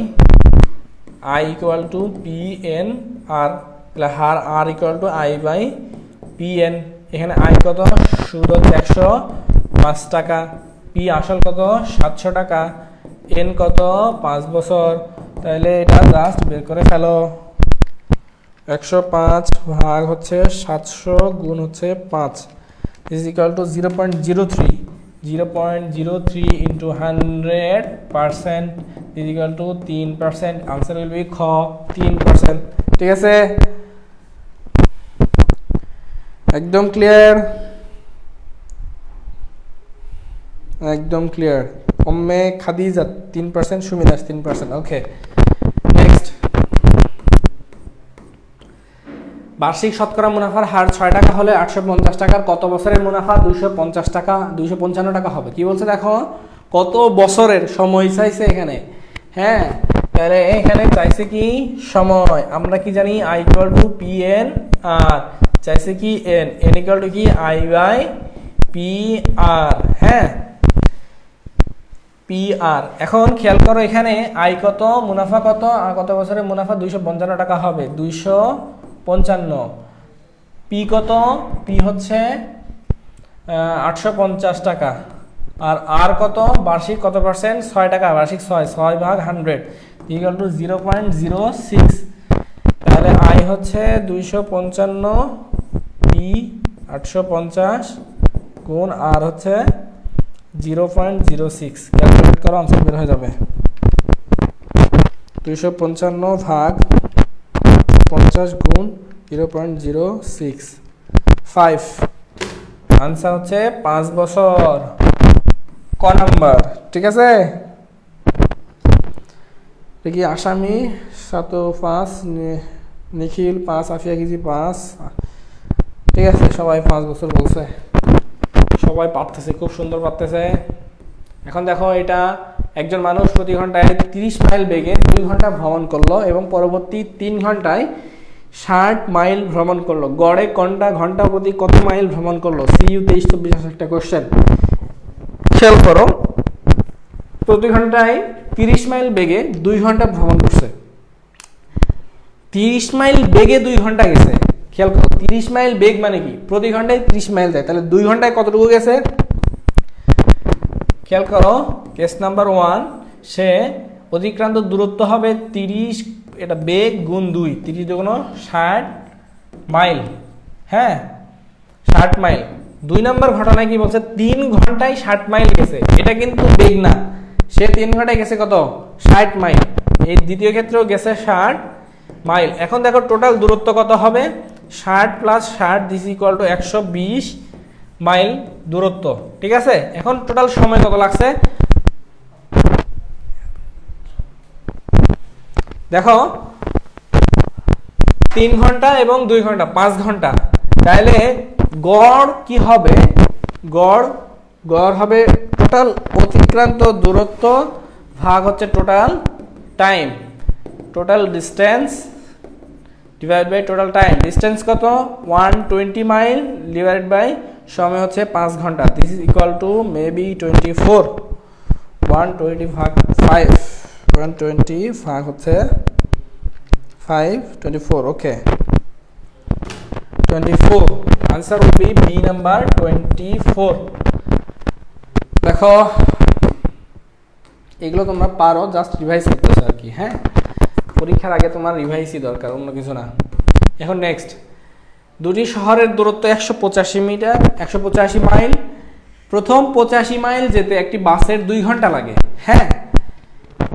I equal to P N R, তাহলে হার R equal to I by P N. এখানে আই কত, সুদ হচ্ছে 105 টাকা, পি আসল কত 700 টাকা, এন কত 5 বছর। তাহলে এটা জাস্ট বের করে ফেলো। 105 ভাগ হচ্ছে 700 গুণ হচ্ছে 5 is equal two 0.03। 0.03 into 100% is equal two 3%। Answer will B খ 3%। ঠিক আছে, একদম ক্লিয়ার, একদম clear. Umme Khadija 3%, সুমিনাস 3%। Okay next, বার্ষিক শতকরা মুনাফার হার 6 টাকা হলে 850 টাকার কত বছরের মুনাফা 250 টাকা 255 টাকা হবে? কি বলছে দেখো, কত বছরের সময় চাইছে এখানে। হ্যাঁ, তাহলে এখানে চাইছে কি সময়। আমরা কি জানি I equal to P N R, চাইছে কি এন, এন ইকুয়াল টু কি আই বাই পি আর। হ্যাঁ, পি আর। এখন খেয়াল করো এখানে আই কত, মুনাফা কত, আর কত বছরের মুনাফা 255 টাকা হবে 255। পি কত, পি হচ্ছে 850 টাকা, আর কত বার্ষিক কত পার্সেন্ট 6 টাকা, বার্ষিক 6 ভাগ 100 ইকুয়াল টু 0.06। তাহলে আই হচ্ছে 255, পি 850 গুণ আর হচ্ছে 0.06। ক্যালকুলেট করো, আনসার বের হয়ে যাবে 255 ভাগ 50 গুণ 0.065। আনসার হচ্ছে 5 বছর। ক নাম্বার? ঠিক আছে, দেখি আসামি 7 নিখিল 5, আফিয়া কেজি 5। ঠিক আছে, সবাই 5 বছর বলছে, সবাই পারতেছে, খুব সুন্দর পারতেছে। এখন দেখো, এটা একজন মানুষ প্রতি ঘন্টায় 30 মাইল বেগে 2 ঘন্টা ভ্রমণ করলো এবং পরবর্তী 3 ঘন্টায় 60 মাইল ভ্রমণ করলো, গড়ে ঘন্টা প্রতি কত মাইল ভ্রমণ করলো? সিইউ 23-24 একটা কোশ্চেন। খেয়াল করো, প্রতি ঘন্টায় 30 মাইল বেগে 2 ঘন্টা ভ্রমণ করছে। 30 মাইল বেগে 2 ঘন্টা গেছে। খেয়াল করো, 30 মাইল বেগ মানে কি? প্রতি ঘন্টায় 30 মাইল যায়, তাহলে 2 ঘন্টায় কতটুকু গেছে? খেয়াল করো, কেস নাম্বার 1, সে অতিক্রান্ত দূরত্ব হবে 30, এটা বেগ গুণ 2, 30 দুগুণ 60 মাইল। হ্যাঁ, 60 মাইল। 2 নম্বর ঘটনায় কি বলছে? 3 ঘন্টায় 60 মাইল গেছে। এটা কিন্তু বেগ না, সে 3 ঘন্টায় গেছে কত? 60 মাইল। এই দ্বিতীয় ক্ষেত্রেও গেছে 60 মাইল। এখন দেখো টোটাল দূরত্ব কত হবে? 60 plus 60 this equal to 120 mile দূরত্ব। ঠিক আছে, এখন টোটাল সময় কত লাগছে দেখো, 3 ঘন্টা এবং 2 ঘন্টা, 5 ঘন্টা। তাহলে গড় কি হবে? গড় হবে টোটাল অতিক্রান্ত দূরত্ব ভাগ হচ্ছে total time, total distance divide by total time. Distance কত? 120 মাইল ডিভাইড বাই সময় হচ্ছে 5 ঘন্টা। This is equal to maybe 24। 120 ভাগ 5, 120 ভাগ হচ্ছে 5, 24। Okay, 24। Answer will be B number 24। দেখো, এগুলো তোমরা পারো, জাস্ট রিভাইজ করতেছো আর কি। হ্যাঁ, পরীক্ষার আগে তোমার রিভাইজই দরকার, অন্য কিছু না। এখন নেক্সট, দুটি শহরের দূরত্ব 185 মিটার, 185 মাইল। প্রথম 85 মাইল যেতে একটি বাসের 2 ঘন্টা লাগে। হ্যাঁ,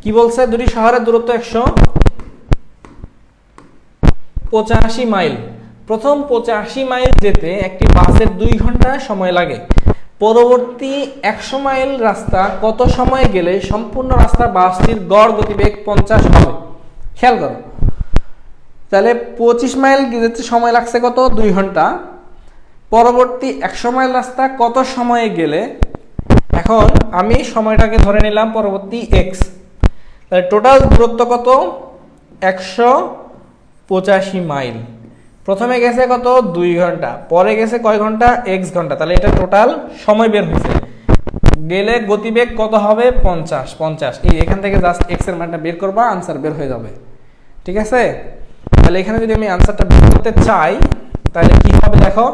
কি বলছে? দুটি শহরের দূরত্ব 185 মাইল। প্রথম 85 মাইল যেতে একটি বাসের 2 ঘন্টা সময় লাগে। পরবর্তী 100 মাইল রাস্তা কত সময় গেলে সম্পূর্ণ রাস্তা বাসটির গড় গতিবেগ 50 হবে? খেয়াল করো, তাহলে 25 মাইল যেতে সময় লাগছে কত? 2 ঘন্টা। পরবর্তী 100 মাইল রাস্তা কত সময়ে গেলে, এখন আমি সময়টাকে ধরে নিলাম পরবর্তী x, তাহলে টোটাল দূরত্ব কত? 185 মাইল। প্রথমে গেছে কত? 2 ঘন্টা, পরে গেছে কয় ঘন্টা? x ঘন্টা। তাহলে এটা টোটাল সময় বের হয়েছে। গেলে গতিবেগ কত হবে? 50। এই এখান থেকে জাস্ট x এর মানটা বের করবা, আনসার বের হয়ে যাবে। ঠিক আছে, তাহলে এখানে যদি আমি আনসারটা বের করতে চাই তাহলে কি হবে দেখো,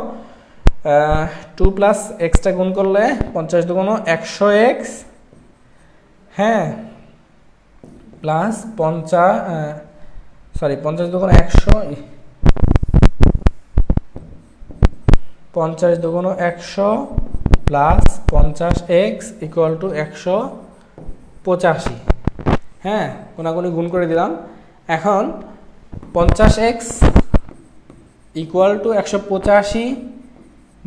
2 প্লাস এক্সটা গুণ করলে 50 দুগুণ 100x, হ্যাঁ, প্লাস 50 দুগুণ 100, 50 দুগুণ 100 প্লাস 50x ইকুয়াল টু 185। হ্যাঁ, কোনাকুনি গুণ করে দিলাম। এখন 50x ইকুয়াল টু 185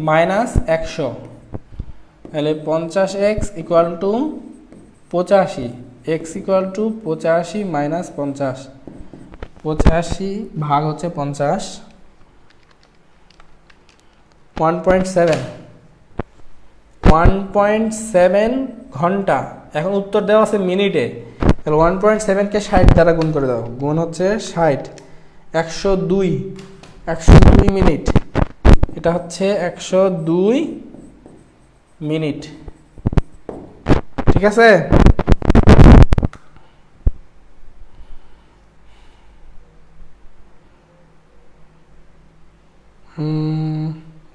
মাইনাস 100, তাহলে 50x equal to 85, x equal to 85 minus 50, 85 ভাগ হচ্ছে 50, 1.7 ঘন্টা। এখন উত্তর দেওয়া আছে মিনিটে, তাহলে 1.7কে 60 দ্বারা গুণ করে দাও, গুণ হচ্ছে 60, 102 মিনিট। এটা হচ্ছে 102 মিনিট। ঠিক আছে,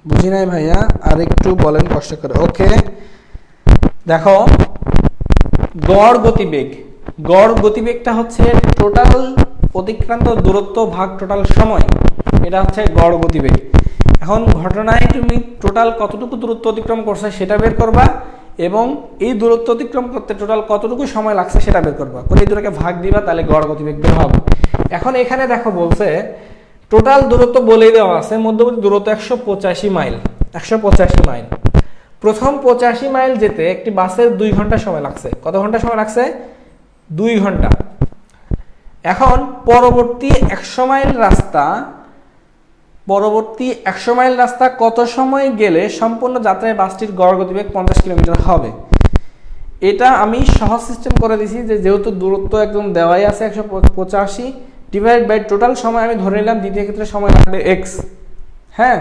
বুঝি নাই ভাইয়া, আর একটু বলেন কষ্ট করে। ওকে, দেখো গড় গতিবেগটা হচ্ছে টোটাল অতিক্রান্ত দূরত্ব ভাগ টোটাল সময়, এটা হচ্ছে গড় গতিবেগ। এখন ঘটনায় তুমি টোটাল কতটুকু দূরত্ব অতিক্রম করছে সেটা বের করবা, এবং এই দূরত্ব অতিক্রম করতে টোটাল কতটুকু সময় লাগছে সেটা বের করবা, করে এই দুটোকে ভাগ দিবা, তাহলে গড় গতিবেগ বের হবে। এখন এখানে দেখো বলছে টোটাল দূরত্ব বলেই দেওয়া আছে, মধ্যবর্তী দূরত্ব 185 মাইল। 185 মাইল, প্রথম 85 মাইল যেতে একটি বাসের 2 ঘন্টা সময় লাগছে। কত ঘন্টা সময় লাগছে? 2 ঘন্টা। এখন পরবর্তী 100 মাইল রাস্তা কত সময় গেলে সম্পূর্ণ যাত্রায় বাসটির গড় গতিবেগ 50 কিলোমিটার হবে? এটা আমি সহজ সিস্টেম করে দিছি, যেহেতু দূরত্ব একদম দেওয়াই আছে 185, ডিভাইড বাই টোটাল সময় আমি ধরে নিলাম দ্বিতীয় ক্ষেত্রে সময় লাগবে এক্স, হ্যাঁ,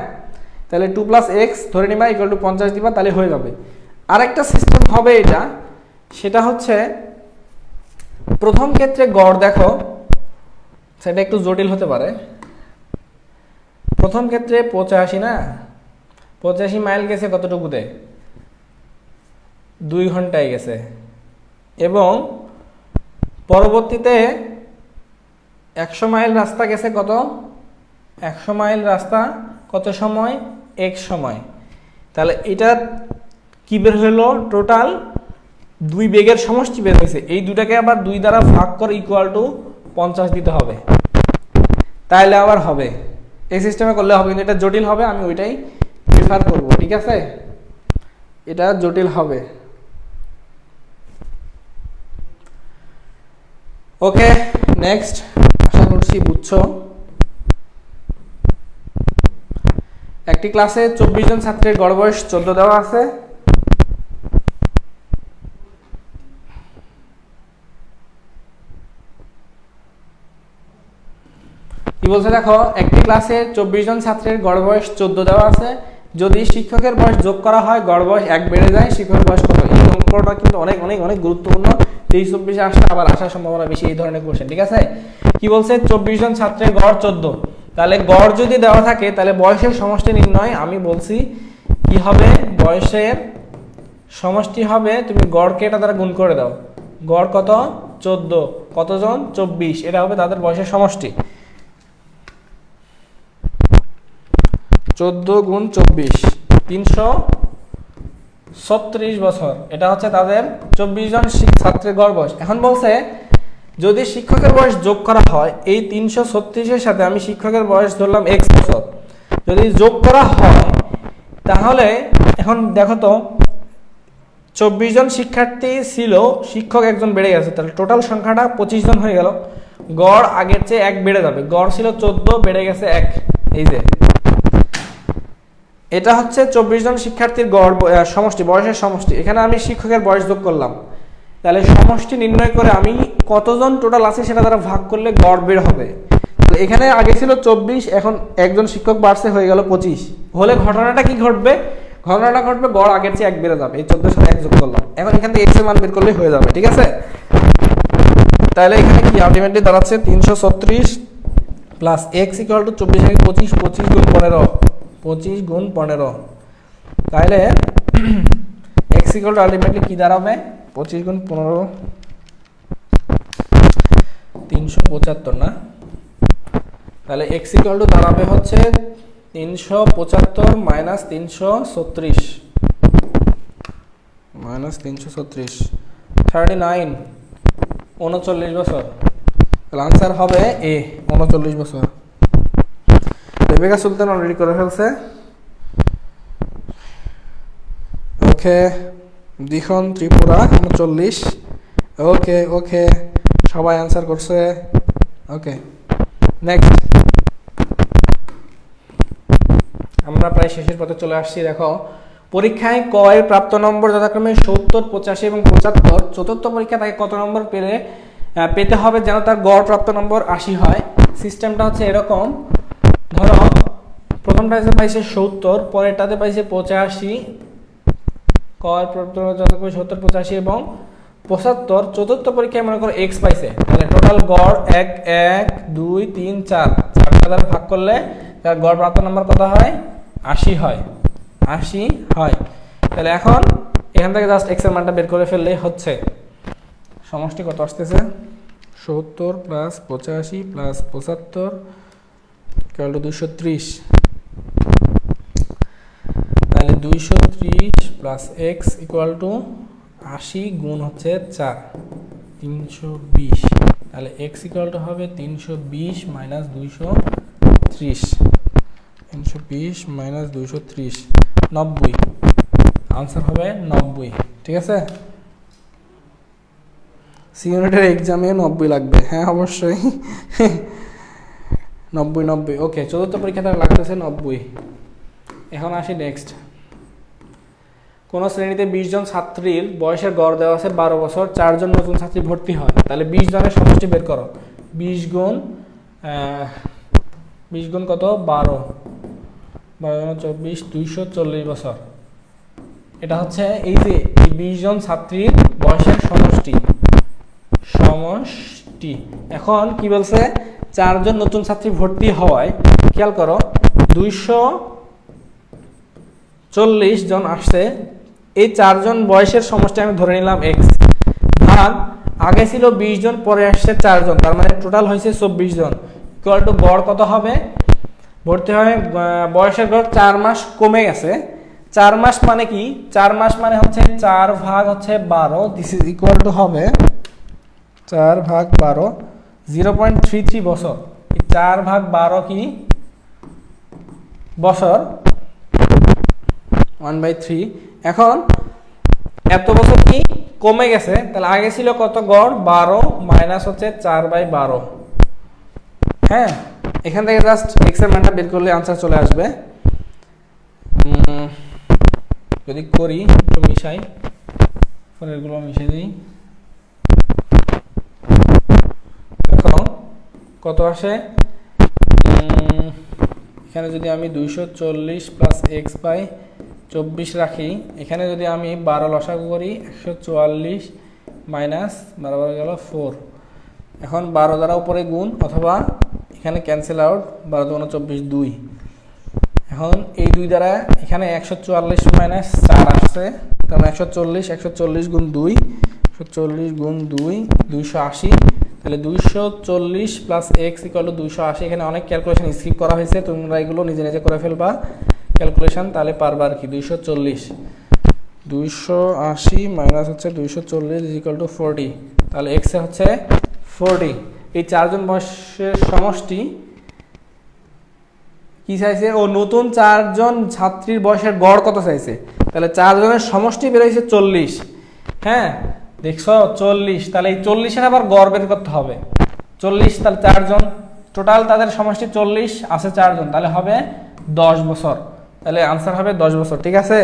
তাহলে 2 + x ধরে নিবা ইকুয়াল টু 50 দিবা, তাহলে হয়ে যাবে। আরেকটা সিস্টেম হবে এটা, সেটা হচ্ছে প্রথম ক্ষেত্রে গড় দেখো, সেটা একটু জটিল হতে পারে। প্রথম ক্ষেত্রে 85 না, 85 মাইল গেছে কতটুকুতে, 2 ঘন্টায় গেছে, এবং পরবর্তীতে 100 মাইল রাস্তা গেছে কত, 100 মাইল রাস্তা কত সময়, এক সময়। তাহলে এটা কি বের হলো, টোটাল 2 বেগের সমষ্টি বের হয়েছে। এই দুটাকে আবার 2 দ্বারা ভাগ করে ইকুয়াল টু 50 দিতে হবে, তাইলে আবার হবে। এই সিস্টেমে করলে হবে, কিন্তু এটা জটিল হবে, আমি ওইটাই প্রিফার করব, ঠিক আছে, এটা জটিল হবে। ওকে, নেক্সট, আশা করছি বুঝছো। একটি ক্লাসে 24 জন ছাত্রের গড় বয়স 14 দেওয়া আছে। কি বলছে দেখো, একটি ক্লাসে 24 জন ছাত্রের গড় বয়স 14 দেওয়া আছে। যদি শিক্ষকের বয়স যোগ করা হয়, গড় বয়স 1 বেড়ে যায়, শিক্ষকের বয়স কত? এই অঙ্কটা কিন্তু অনেক অনেক অনেক গুরুত্বপূর্ণ। 23-24 আসলে আবার আসার সম্ভাবনা বেশি এই ধরনের কোশ্চেন, ঠিক আছে। কি বলছে, 24 জন ছাত্রের গড় 14, তাহলে গড় যদি দেওয়া থাকে তাহলে বয়সের সমষ্টি নির্ণয়। আমি বলছি কি হবে, বয়সের সমষ্টি হবে, তুমি গড়কে এটা দ্বারা গুণ করে দাও। গড় কত, 14, কতজন, 24, এটা হবে তাদের বয়সের সমষ্টি। 14 গুণ 24, 336 বছর, এটা হচ্ছে তাদের 24 জন ছাত্রের গড় বয়স। এখন বলছে যদি শিক্ষকের বয়স যোগ করা হয়, এই 336-এর সাথে আমি শিক্ষকের বয়স ধরলাম x বছর, যদি যোগ করা হয় তাহলে এখন দেখো তো 24 জন শিক্ষার্থী ছিল, শিক্ষক একজন বেড়ে গেছে, তাহলে টোটাল সংখ্যাটা 25 জন হয়ে গেল। গড় আগের চেয়ে 1 বেড়ে যাবে, গড় ছিল 14, বেড়ে গেছে 1, এই যে এটা হচ্ছে 24 জন শিক্ষার্থীর গড় সমষ্টি, বয়সের সমষ্টি। এখানে আমি শিক্ষকের বয়স যোগ করলাম, তাহলে সমষ্টি নির্ণয় করে আমি কতজন টোটাল আছে সেটা দ্বারা ভাগ করলে গড় বের হবে। তাহলে এখানে আগে ছিল 24, এখন একজন শিক্ষক বাড়ছে, হয়ে গেল 25। হলে ঘটনাটা কি ঘটবে, ঘটনাটা ঘটবে গড় আগের চেয়ে 1 বেড়ে যাবে। এই 14 সাথে 1 যোগ করলাম, এখন এখান থেকে x এর মান বের করলে হয়ে যাবে, ঠিক আছে। তাহলে এখানে কি আলটিমেটলি দাঁড়াচ্ছে 336 প্লাস x ইকুয়াল টু 24 থেকে 25, 25 গুণ 15, 25 গুণ 15, তাহলে x ইকুয়াল টু আলটিমেটলি কি দাঁড়াবে, 25 গুণ 15, 375 না, তাহলে x ইকুয়াল টু দাঁড়াবে হচ্ছে 375 মাইনাস 336 মাইনাস 336, 39, 39 বছর। তাহলে আনসার হবে এ, 39 বছর। রেবেকা সুলতান অলরেডি করে ফেলছে। ওকে, দিখন ত্রিপুরা 39। ওকে ওকে, সবাই আনসার করছে। ওকে, নেক্সট, আমরা প্রায় শেষের পথে চলে আসছি। দেখো, পরীক্ষায় ক এর প্রাপ্ত নম্বর যথাক্রমে 70, 85 এবং 75। চতুর্থ পরীক্ষা তাকে কত নম্বর পেতে হবে যেন তার গড় প্রাপ্ত নম্বর 80 হয়। সিস্টেমটা হচ্ছে এরকম, ধরো প্রথমটাতে পাইছে 70, পরেরটাতে পাইছে 85, ক এর প্রাপ্ত যথাক্রমে 70, 85 এবং 75। চতুর্থ পরীক্ষায় মনে করো x পাইছে, তাহলে টোটাল গড় 1, 1, 2, 3, 4, 4টা দ্বারা ভাগ করলে তার গড় প্রাপ্ত নম্বর কত হয়, 80 হয়, 80 হয়। তাহলে এখন এখান থেকে জাস্ট x এর মানটা বের করে ফেললেই হচ্ছে। সমষ্টি কত আসতেছে, 70 প্লাস 85 প্লাস 75 ইকুয়াল টু 230। তাহলে 230 প্লাস x ইকুয়াল টু 80 গুণ হচ্ছে 4, 320। তাহলে x ইকুয়াল টু হবে 320 মাইনাস 230, 320 মাইনাস 230, 90। আনসার হবে 90, ঠিক আছে। সি ইউনিটের এক্সামে 90 লাগবে, হ্যাঁ অবশ্যই। 90। ওকে, চতুর্থ পরীক্ষা তার লাগতেছে 90। এখন আসি নেক্সট। কোন শ্রেণীতে 20 জন ছাত্রীর বয়সের গড় দেওয়া আছে 12 বছর, 4 জন নতুন ছাত্রী ভর্তি হয়, তাহলে 20 জনের সমষ্টি বের করো। 20 গুণ 20 গুণ কত 12, 24, 240 বছর। এটা হচ্ছে এই যে এই 20 জন ছাত্রীর বয়সের সমষ্টি। এখন কি বলছে, 4 জন নতুন ছাত্রী ভর্তি হওয়ায় খেয়াল করো 240 জন আসছে, এই 4 জন বয়সের সমষ্টি আমি ধরে নিলাম x, ভাগ আগে ছিল 20 জন, পরে আসছে 4 জন, তার মানে টোটাল হয়েছে 24 জন, ইকুয়াল টু গড় কত হবে, ভর্তি হয় বয়সের গড় 4 মাস কমে গেছে। 4 মাস মানে কি, 4 মাস মানে হচ্ছে 4 ভাগ হচ্ছে 12, দিস ইজ ইকুয়াল টু হবে 4 ভাগ 12, 0.33 বছর। 4 ভাগ 12 কি বছর, 1/3। এখন এত বছর কি কমে গেছে, তাহলে আগে ছিল কত গড় 12 মাইনাস হচ্ছে 4/12। হ্যাঁ, এখান থেকে জাস্ট x এর মানটা বের করলে आंसर চলে আসবে। যদি করি একটু মিশাই, পরের গুলো মিশিয়ে দিই, দেখো কত আসে। এখানে যদি আমি 240 প্লাস x/24 রাখি, এখানে যদি আমি 12 লসাগু করি 144 মাইনাস 12 গেল 4, এখন 12 দ্বারা উপরে গুণ অথবা এখানে ক্যান্সেল আউট, 12 × 24 2। এখন এই 2 দ্বারা এখানে 144 মাইনাস 4 আসছে, তার মানে 140 গুণ 2, 140 গুণ 2 280, তাহলে 240 প্লাস x ইকুয়াল টু 280। এখানে অনেক ক্যালকুলেশন স্কিপ করা হয়েছে, তোমরা এগুলো নিজে নিজে করে ফেলবা ক্যালকুলেশন, তাহলে পারবা আর কি। 280 মাইনাস হচ্ছে 240 ইকুয়াল টু 40, তাহলে x এ হচ্ছে 40। এই 4 জন বয়সের সমষ্টি কি চাইছে, ও নতুন 4 জন ছাত্রীর বয়সের গড় কত চাইছে, তাহলে 4 জনের সমষ্টি বের হয়েছে 40। হ্যাঁ দেখছো 40, তাহলে এই 40 এর আবার গড় বের করতে হবে 40, তাহলে 4 জন টোটাল তাদের সমষ্টি 40 আছে 4 জন, তাহলে হবে 10 বছর, তাহলে आंसर হবে 10 বছর। ঠিক আছে,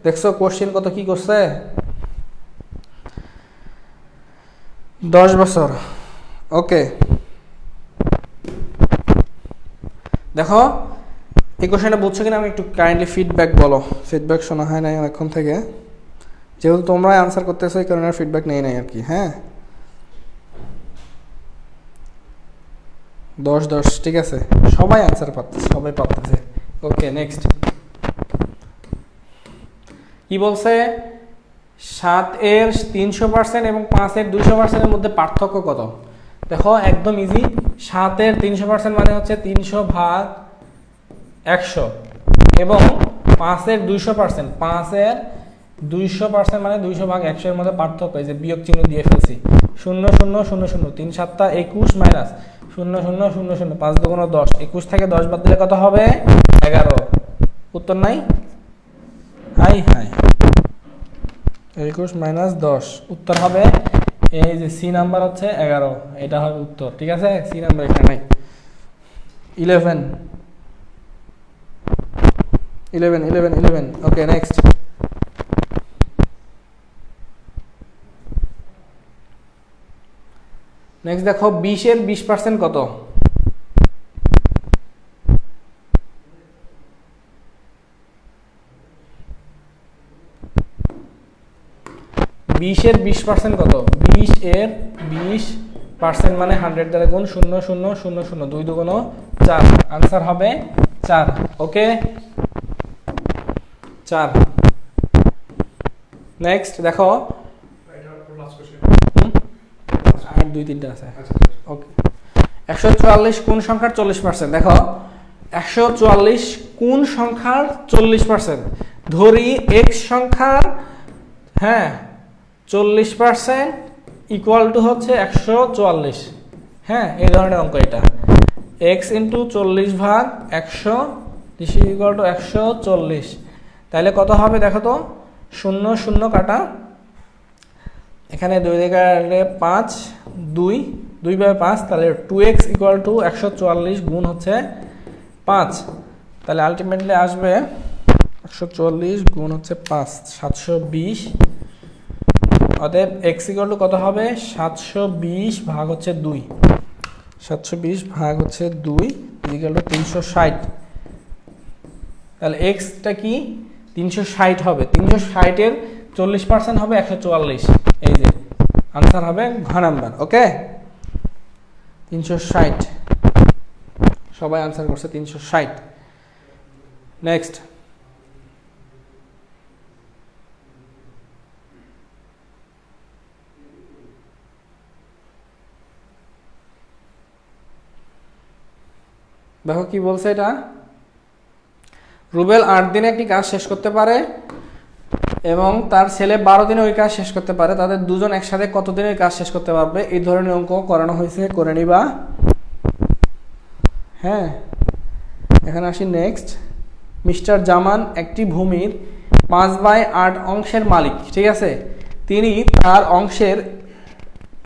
দেখছো কোশ্চেন কত কি করছে, 10 বছর। ওকে, দেখো এই কোশ্চেনটা বুঝছো কিনা আমি একটু কাইন্ডলি ফিডব্যাক বলো, ফিডব্যাক শোনা হয় নাই অনেকক্ষণ থেকে, যেহেতু তোমরাই আনসার করতেছো এই কারণে ফিডব্যাক নেই নাই আর কি। হ্যাঁ 10 ঠিক আছে, সবাই আনসার পাচ্ছে, সবাই পাচ্ছে। ওকে নেক্সট কি বলছে, 7 এর 300% এবং 5 এর 200% এর মধ্যে পার্থক্য কত। দেখো একদম ইজি, 7 এর 300% মানে হচ্ছে 300 ভাগ 100 এবং 5 এর 200%, 5 এর 200% মানে 200 ভাগ 100 এর মধ্যে পার্থক্য, এই যে বিয়োগ চিহ্ন দিয়ে ফেলছি, 0 0 0 0, 3 7 21 মাইনাস 0 0 0 0, 5 2 10, 21 থেকে 10 বাদ দিলে কত হবে 11। উত্তর নাই, হাই হাই 21 মাইনাস 10, উত্তর হবে এই যে সি নাম্বার হচ্ছে 11, এটা হবে উত্তর। ঠিক আছে, সি নাম্বার এখানে নাই। 11 ওকে নেক্সট দেখো 20 এর 20% কত, এর 20% কত, 20 এর 20% মানে 100 দ্বারা গুণ 0 0 0 0, 2 2 4, आंसर হবে 4। ওকে 4। নেক্সট দেখো আর 2 3টা আছে। ওকে 144 কোন সংখ্যার 40%, দেখো 144 কোন সংখ্যার 40%, ধরি x সংখ্যার হ্যাঁ 40% ইকুয়াল টু হচ্ছে 144। হ্যাঁ এই ধরনের অঙ্ক এটা, x ইন্টু 40 ভাগ 100 দিস ইজ ইকুয়াল টু 140, তাহলে কত হবে দেখো তো, 0 0 কাটা, এখানে 2 জায়গায় 5 2 2/5, তাহলে 2x ইকুয়াল টু 144 গুণ হচ্ছে 5, তাহলে আলটিমেটলি আসবে 144 গুণ হচ্ছে 5 720, অতএব x ইকুয়াল টু কত হবে 720 ভাগ হচ্ছে 2, 720 ভাগ হচ্ছে 2 ইকুয়াল টু 360। তাহলে এক্সটা কি 360 হবে, 360 এর 40% হবে 144। এই যে আনসার হবে ঘ নাম্বার। ওকে 360, সবাই আনসার করছে 360। নেক্সট, দেখো কি বলছে এটা। রুবেল 8 দিনে একটি কাজ শেষ করতে পারে এবং তার ছেলে 12 দিনে ওই কাজ শেষ করতে পারে, তাদের দুজন একসাথে কত দিনে ওই কাজ শেষ করতে পারবে? এই ধরনের অঙ্ক করানো হয়েছে, করে নিবা। হ্যাঁ, এখানে আসি নেক্সট। মিস্টার জামান একটি ভূমির 5/8 অংশের মালিক, ঠিক আছে। তিনি তার অংশের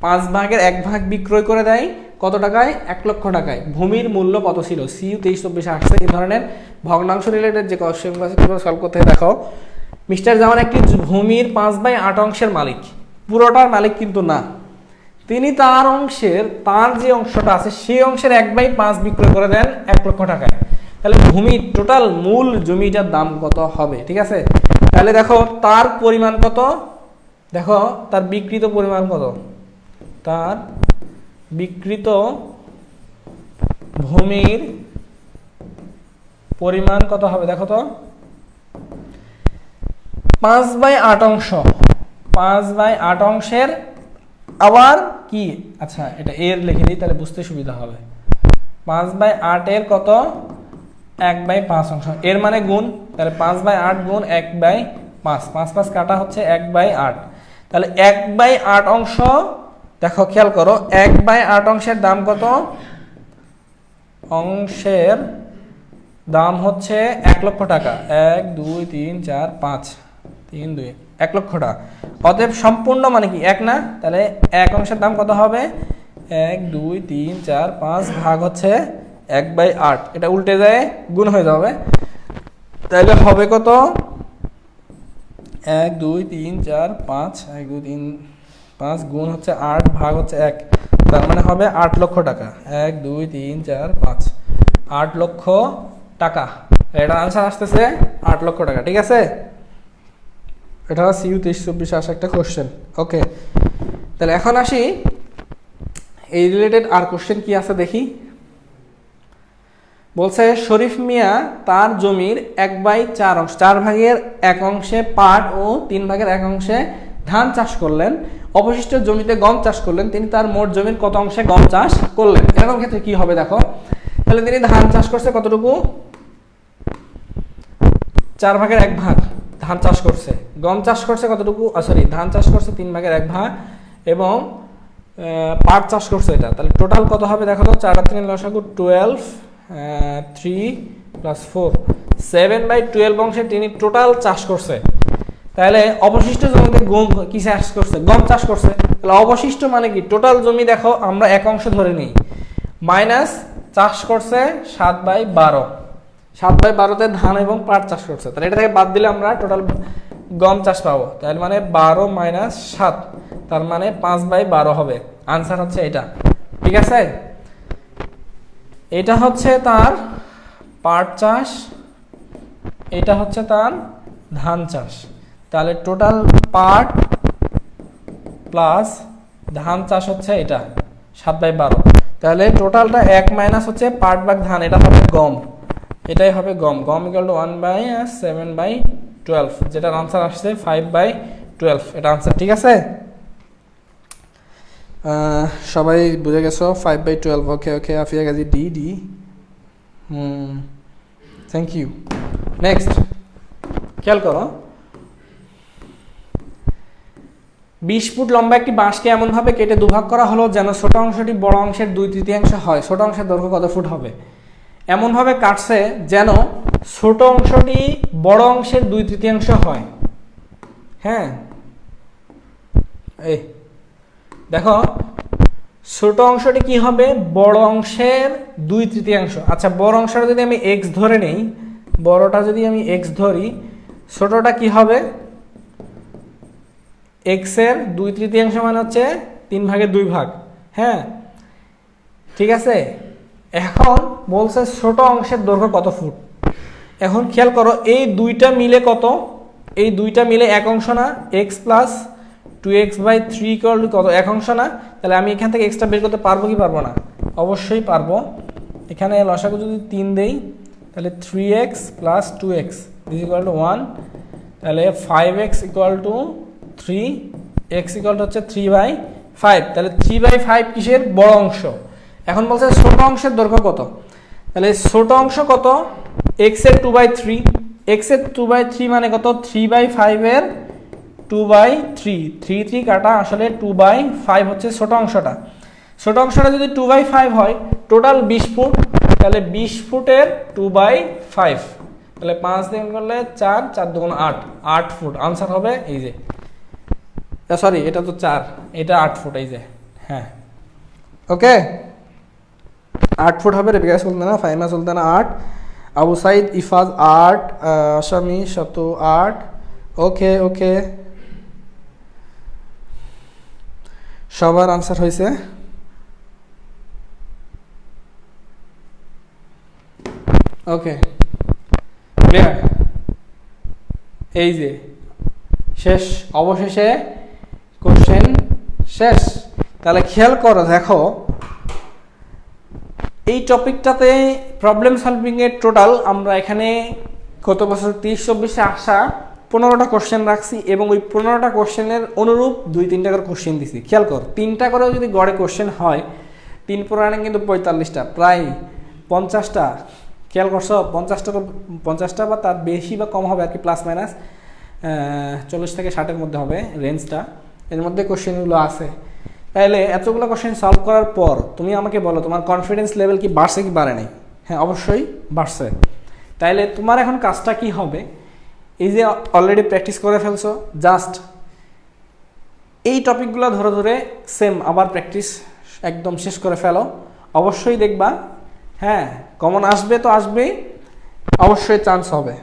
5 ভাগের 1 ভাগ বিক্রয় করে দেয় কত টাকায়? 1 লক্ষ টাকায়। ভূমির মূল্য কত ছিল? সিইউ 2324 আসছে। এই ধরনের ভগ্নাংশ রিলেটেড যে কোশ্চেনগুলো আছে কিভাবে সলভ করতে হয় দেখো। মিস্টার জামান একটি ভূমির 5/8 অংশের মালিক, পুরোটার মালিক কিন্তু না। তিনি তার অংশের, তার যে অংশটা আছে সেই অংশের 1/5 বিক্রয় করে দেন 1 লক্ষ টাকায়। তাহলে ভূমির টোটাল মূল জমিটার দাম কত হবে? ঠিক আছে, তাহলে দেখো তার পরিমাণ কত, দেখো তার বিক্রিত পরিমাণ কত, তার বিক্রিত ভূমির পরিমাণ কত হবে দেখো তো। 5/8 অংশ, 5/8 অংশের আবার কি, আচ্ছা এটা এর লিখে দিই তাহলে বুঝতে সুবিধা হবে। 5/8 এর কত? 1/5 অংশ, এর মানে গুণ, তাহলে 5/8 গুণ 1/5, 5 5 কাটা হচ্ছে 1/8। তাহলে 1/8 অংশ, দেখো খেয়াল করো 1/8 অংশের দাম কত? অংশের দাম হচ্ছে 1 লক্ষ টাকা। 1 2 3 4 5, 3 2 1 লক্ষ টাকা। অতএব সম্পূর্ণ মানে কি 1 না, তাহলে 1 অংশের দাম কত হবে? 1 2 3 4 5 ভাগ হচ্ছে 1/8, এটা উল্টে যায় গুণ হয়ে যাবে। তাহলে হবে কত? 1 2 3 4 5, 1 2 3 5 গুণ হচ্ছে 8 ভাগ হচ্ছে 1, তার মানে হবে 8 লক্ষ টাকা। 1 2 3 4 5, 8 লক্ষ টাকা। এটা আনসার আসতেছে 8 লক্ষ টাকা, ঠিক আছে। এটা সিইউ 2324 আসা একটা কোশ্চেন। ওকে, তাহলে এখন আসি এই রিলেটেড আর কোশ্চেন কি আছে দেখি। বলছে শরীফ মিয়া তার জমির 1/4 অংশ, 4 ভাগের 1 অংশে পাট ও 3 ভাগের 1 অংশে ধান চাষ করলেন, অবশিষ্ট জমিতে গম চাষ করলেন। তিনি তার মোট জমির কত অংশে গম চাষ করলেন? এরকম ক্ষেত্রে কি হবে দেখো। তাহলে তিনি ধান চাষ করছে কতটুকু? 4 ভাগের 1 ভাগ ধান চাষ করছে। গম চাষ করছে কতটুকু? সরি, ধান চাষ করছে 3 ভাগের 1 ভাগ এবং পাট চাষ করছে এটা। তাহলে টোটাল কত হবে দেখো তো। 4 আর 3 লসাগু 12, 3 + 4, 7/12 অংশে তিনি টোটাল চাষ করছে। তাহলে অবশিষ্ট জমিতে গম কি চাষ করছে? গম চাষ করছে। তাহলে অবশিষ্ট মানে কি? টোটাল জমি দেখো আমরা 1 অংশ ধরে নিই, মাইনাস চাষ করছে 7/12, 7/12তে ধান এবং পাট চাষ করছে। তাহলে এটা থেকে বাদ দিলে আমরা টোটাল গম চাষ পাবো। তাহলে মানে 12 - 7, তার মানে 5/12 হবে। আনসার হচ্ছে এটা, ঠিক আছে। এটা হচ্ছে তার পাট চাষ, এটা হচ্ছে তার ধান চাষ। তাহলে টোটাল পাট প্লাস ধান চাষ হচ্ছে এটা 7/12। তাহলে টোটালটা 1 মাইনাস হচ্ছে পাট ভাগ ধান, এটা হবে গম, এটাই হবে গম। গম ইকুয়াল টু 1/7/12, যেটার আনসার আসছে 5/12, এটা আনসার, ঠিক আছে। সবাই বুঝে গেছো 5/12। ওকে ওকে, আফিয়া গাজী ডি। Thank you. নেক্সট খেয়াল করো, 20 ফুট লম্বা একটি বাঁশকে এমনভাবে কেটে দুভাগ করা হলো যেন ছোট অংশটি বড় অংশের 2/3 হয়। ছোট অংশের দৈর্ঘ্য কত ফুট হবে? এমনভাবে কাটছে যেন ছোট অংশটি বড় অংশের 2/3 হয়। হ্যাঁ, এই দেখো ছোট অংশটি কি হবে? বড় অংশের 2/3। আচ্ছা, বড় অংশটা যদি আমি x ধরে নেই, বড়টা যদি আমি x ধরি, ছোটটা কি হবে? x এর 2/3 মানে হচ্ছে 3 ভাগের 2 ভাগ। হ্যাঁ, ঠিক আছে, এখন বলছে ছোট অংশের দৈর্ঘ্য কত ফুট। এখন খেয়াল করো এই দুইটা মিলে কত, এই দুইটা মিলে এক অংশ না, x plus 2x/3 equal to কত, এক অংশ না। তাহলে আমি এখান থেকে এক্সট্রা বের করতে পারবো কি পারবো না? অবশ্যই পারবো। এখানে লসাগু যদি 3 দেই তাহলে 3x plus 2x equal to 1, তাহলে 5x equal to 3, x equal to হচ্ছে 3/5। তাহলে 3/5 কিসের? বড় অংশ। এখন বলছে ছোট অংশের দৈর্ঘ্য কত, তাহলে ছোট অংশ কত, x এর 2/3, x এর 2/3 মানে কত, 3/5 এর 2/3, 3 কাটা আসলে 2/5 হচ্ছে ছোট অংশটা। ছোট অংশটা যদি 2/5 হয়, টোটাল 20 ফুট, তাহলে 20 ফুটের 2/5, তাহলে 5 দিয়ে করলে 4, 4 দুগুণ 8, 8 ফুট আনসার হবে। এই যে সরি, এটা তো 4, এটা 8 ফুট, এই যে হ্যাঁ ওকে 8 ফুট হবে। রেবিকা সুলতানা, ফাহিমা সুলতানা 8, আবু সাইদ ইফাজ 8, আসামি শত 8। ওকে ওকে, সবার আনসার হয়েছে। ওকে ক্লিয়ার, এই যে শেষ, অবশেষে কোশ্চেন শেষ। তাহলে খেয়াল করো, দেখো এই টপিকটাতে প্রবলেম সলভিং এর টোটাল আমরা এখানে গত বছর 23-24-এ আসা 15টা কোশ্চেন রাখছি এবং ওই 15টা কোশ্চেনের অনুরূপ 2-3টা করে কোশ্চেন দিছি। খেয়াল কর, 3টা করেও যদি গড়ে কোশ্চেন হয়, 3 পুরাণে কিন্তু 45টা, প্রায় 50টা। খেয়াল করছো, 50টা বা তার বেশি বা কম হবে আর কি, প্লাস মাইনাস 40 থেকে 60-এর মধ্যে হবে রেঞ্জটা, এর মধ্যে কোশ্চেনগুলো আছে। তাহলে এতগুলো কোশ্চেন সলভ করার পর তুমি আমাকে বলো তোমার কনফিডেন্স লেভেল কি বাড়ছে কি বাড়ে নাই? হ্যাঁ অবশ্যই বাড়ছে। তাইলে তোমার এখন কাজটা কি হবে, এই যে অলরেডি প্র্যাকটিস করে ফেলছো, জাস্ট এই টপিকগুলো ধরে ধরে সেম আবার প্র্যাকটিস একদম শেষ করে ফেলো। অবশ্যই দেখবা হ্যাঁ কমন আসবে তো আসবেই, অবশ্যই চান্স হবে।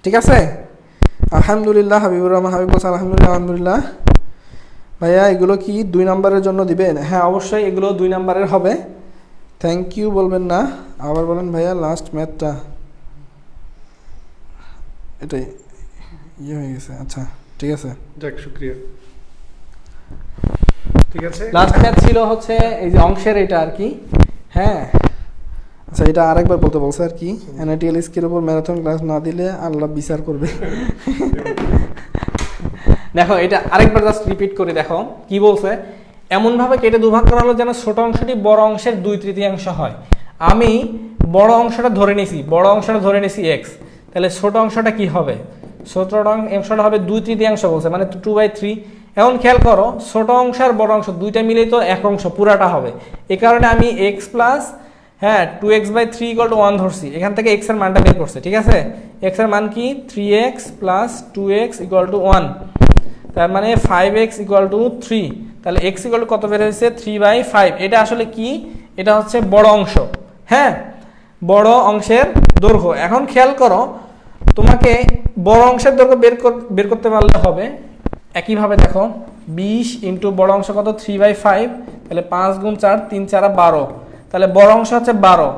ঠিক আছে, আলহামদুলিল্লাহ। হাবিবুর রহমান হাবিব বলছে আলহামদুলিল্লাহ। আলহামদুলিল্লাহ ভাইয়া, এগুলো কি 2 নম্বরের জন্য দিবেন? হ্যাঁ অবশ্যই এগুলো 2 নম্বরের হবে। থ্যাংক ইউ বলবেন না, আবার বলেন ভাইয়া। লাস্ট ম্যাথটা এটাই ইয়ে হয়ে গেছে, আচ্ছা ঠিক আছে, যাক শুক্রিয়া। ঠিক আছে, লাস্ট ম্যাথ ছিল হচ্ছে এই যে অংশের এটা আর কি। হ্যাঁ আচ্ছা এটা আরেকবার বলতে বলছে আর কি, এনআইটিএল স্কিলের উপর ম্যারাথন ক্লাস না দিলে আল্লাহ বিচার করবে। দেখো এটা আরেকবার জাস্ট রিপিট করে দেখো কি বলছে। এমনভাবে কেটে দুভাগ করা হলো যেন ছোট অংশটি বড় অংশের 2/3 হয়। আমি বড় অংশটা ধরে নিছি এক্স, তাহলে ছোট অংশটা কি হবে? ছোট অংশটা হবে 2/3 বলছে, মানে 2/3। এখন খেয়াল করো, ছোট অংশ আর বড় অংশ দুইটা মিলেই তো এক অংশ পুরাটা হবে। এই কারণে আমি এক্স প্লাস 2x/3 = 1 ধরছি। এখান থেকে এক্স এর মানটা বের করছে। ঠিক আছে, এক্স এর মান কি? 3x + 2x = 1, তার মানে 5x = 3। তাহলে x = কত বের হয়েছে? 3/5। এটা আসলে কি? এটা হচ্ছে বড় অংশ। হ্যাঁ, বড় অংশের দৈর্ঘ্য। এখন খেয়াল করো, তোমাকে বড় অংশের দৈর্ঘ্য বের করতে পারলে হবে একইভাবে দেখো 20 × বড় অংশ কত? 3/5। তাহলে 5 × 4 3 4 12, তাহলে বড় অংশ হচ্ছে 12।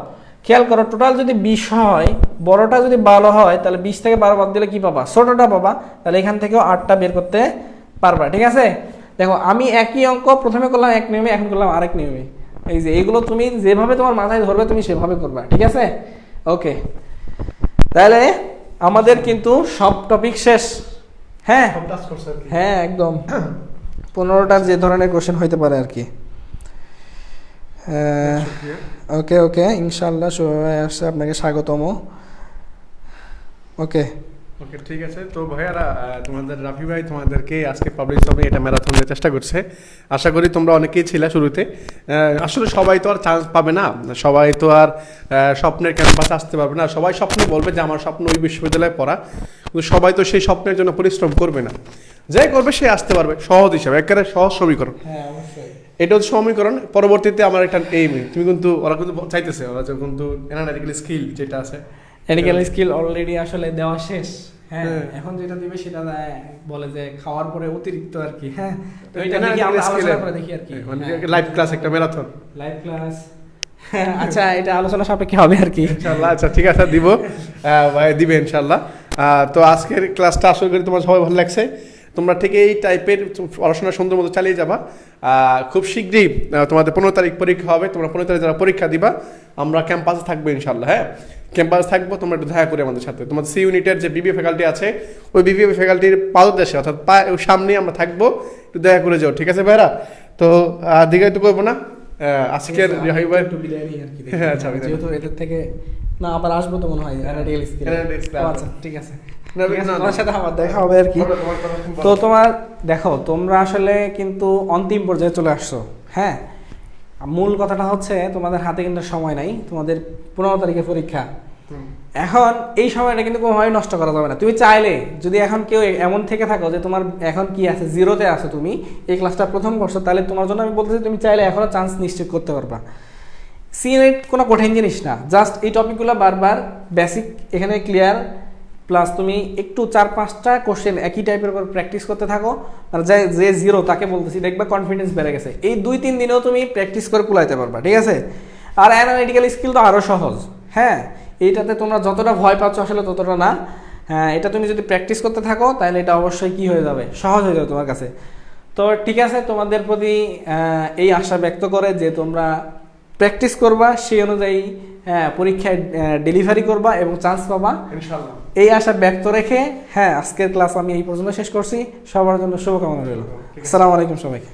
খেয়াল করো, টোটাল যদি 20 হয়, বড়টা যদি 12 হয়, তাহলে 20 থেকে 12 বাদ দিলে কি পাবা? ছোটটা পাবা। তাহলে এখান থেকেও 8টা বের করতে পারবা। ঠিক আছে, দেখো আমি একই অঙ্ক প্রথমে করলাম এক নিয়মে, এখন করলাম আরেক নিয়মে। এই যে এইগুলো তুমি যেভাবে তোমার মাথায় ধরবে তুমি সেভাবে করবা। ঠিক আছে, ওকে। তাহলে আমাদের কিন্তু সব টপিক শেষ। হ্যাঁ হ্যাঁ একদম 15টার যে ধরনের কোশ্চেন হইতে পারে আর কি। ওকে ওকে, ইনশাআল্লাহ সবাই আসছে, আপনাকে স্বাগতম। ওকে ওকে ঠিক আছে। তো ভাইয়ারা, তোমাদের রাফি ভাই তোমাদেরকে আজকে পাবলিশ হবে এটা ম্যারাথন দেওয়ার চেষ্টা করছে। আশা করি তোমরা অনেকেই ছিলে শুরুতে। আসলে সবাই তো আর চান্স পাবে না, সবাই তো আর স্বপ্নের ক্যাম্পাসে আসতে পারবে না। সবাই স্বপ্ন বলবে যে আমার স্বপ্ন ওই বিশ্ববিদ্যালয়ে পড়া, কিন্তু সবাই তো সেই স্বপ্নের জন্য পরিশ্রম করবে না। যে করবে সে আসতে পারবে সহজ হিসাবে, একেবারে সহজ সমীকরণ। হ্যাঁ অবশ্যই, এটা হচ্ছে সমীকরণ। পরবর্তীতে আমার একটা এইম, তুমি কিন্তু ওরা কিন্তু চাইতেছে, ওরা কিন্তু অ্যানালিটিক্যাল স্কিল যেটা আছে, অ্যানালিটিক্যাল স্কিল অলরেডি আসলে দেওয়া শেষ। হ্যাঁ এখন যেটা দিবে সেটা বলে যে খাওয়ার পরে অতিরিক্ত আর কি। হ্যাঁ তো এটা Analytical দেখি আমরা skill আলোচনা এর। করে দেখি আর কি। মানে লাইভ ক্লাস একটা ম্যারাথন লাইভ ক্লাস আচ্ছা এটা আলোচনা সাপেক্ষে হবে আর কি। ইনশাআল্লাহ। আচ্ছা ঠিক আছে, দিব ভাই দিবে ইনশাআল্লাহ। তো আজকের ক্লাসটা আশা করি তোমার সবাই ভালো লাগছে। তোমরা ঠিক এই টাইপের পড়াশোনা সুন্দর মতো চালিয়ে যাবা। খুব শীঘ্রই তোমাদের 15 তারিখ পরীক্ষা হবে। তোমরা 15 তারিখ যারা পরীক্ষা দিবা আমরা ক্যাম্পাসে থাকবো ইনশাআল্লাহ। হ্যাঁ ক্যাম্পাসে থাকবো, তোমরা একটু দেখা করে আমাদের সাথে। তোমাদের সি ইউনিটের যে বিবিএ ফ্যাকাল্টি আছে ওই বিবিএ ফ্যাকাল্টির পাদদেশে অর্থাৎ সামনেই আমরা থাকবো, একটু দেখা করে যাও। ঠিক আছে ভাইরা? তো দীর্ঘায়িত তো করবো না, আজকের একটু বিদায় নিই আর কি। হ্যাঁ, আচ্ছা, বিদায়। যেহেতু এদের থেকে না আবার আসবো তো মনে হয় অ্যানালিটিক্যাল স্কিল। Analytical skill। আচ্ছা ঠিক আছে, না, ঠিক আছে, না, তোমার না। সাথে আমার দেখা হবে আর কি। তোমার কথা খুব তো ভালো। তোমার দেখো তোমরা আসলে কিন্তু অন্তিম পর্যায়ে চলে আসছো। হ্যাঁ মূল কথাটা হচ্ছে তোমাদের হাতে কিন্তু সময় নাই, তোমাদের 15 তারিখে পরীক্ষা। এখন এই সময়টা কিন্তু কোনোভাবেই নষ্ট করা যাবে না। তুমি চাইলে যদি এখন কেউ এমন থেকে থাকো যে তোমার এখন কি আছে জিরোতে আছো, তুমি এই ক্লাসটা প্রথম করছো, তাহলে তোমার জন্য আমি বলতেছি তুমি চাইলে এখনো চান্স নিশ্চিত করতে পারবা। সিএনএট কোনো কঠিন জিনিস না, জাস্ট এই টপিকগুলো বারবার বেসিক এখানে ক্লিয়ার, প্লাস তুমি একটু 4-5টা কোশ্চেন একই টাইপের উপর প্র্যাকটিস করতে থাকো। আর যে জিরো তাকে বলতেছি দেখবা কনফিডেন্স বেড়ে গেছে। এই 2-3 দিনেও তুমি প্র্যাকটিস করে কুলাইতে পারবা। ঠিক আছে? আর অ্যানালিটিক্যাল স্কিল তো আরও সহজ। হ্যাঁ এইটাতে তোমরা যতটা ভয় পাচ্ছ আসলে ততটা না। হ্যাঁ এটা তুমি যদি প্র্যাকটিস করতে থাকো তাহলে এটা অবশ্যই কি হয়ে যাবে, সহজ হয়ে যাবে তোমার কাছে। তো ঠিক আছে, তোমাদের প্রতি এই আশা ব্যক্ত করে যে তোমরা প্র্যাকটিস করবা, সেই অনুযায়ী পরীক্ষায় ডেলিভারি করবা এবং চান্স পাবা ইনশাআল্লাহ। এই আশা ব্যক্ত রেখে আজকের ক্লাস আমি এই পর্যন্ত শেষ করছি। সবার জন্য শুভকামনা রইল। আসসালামু আলাইকুম সবাইকে।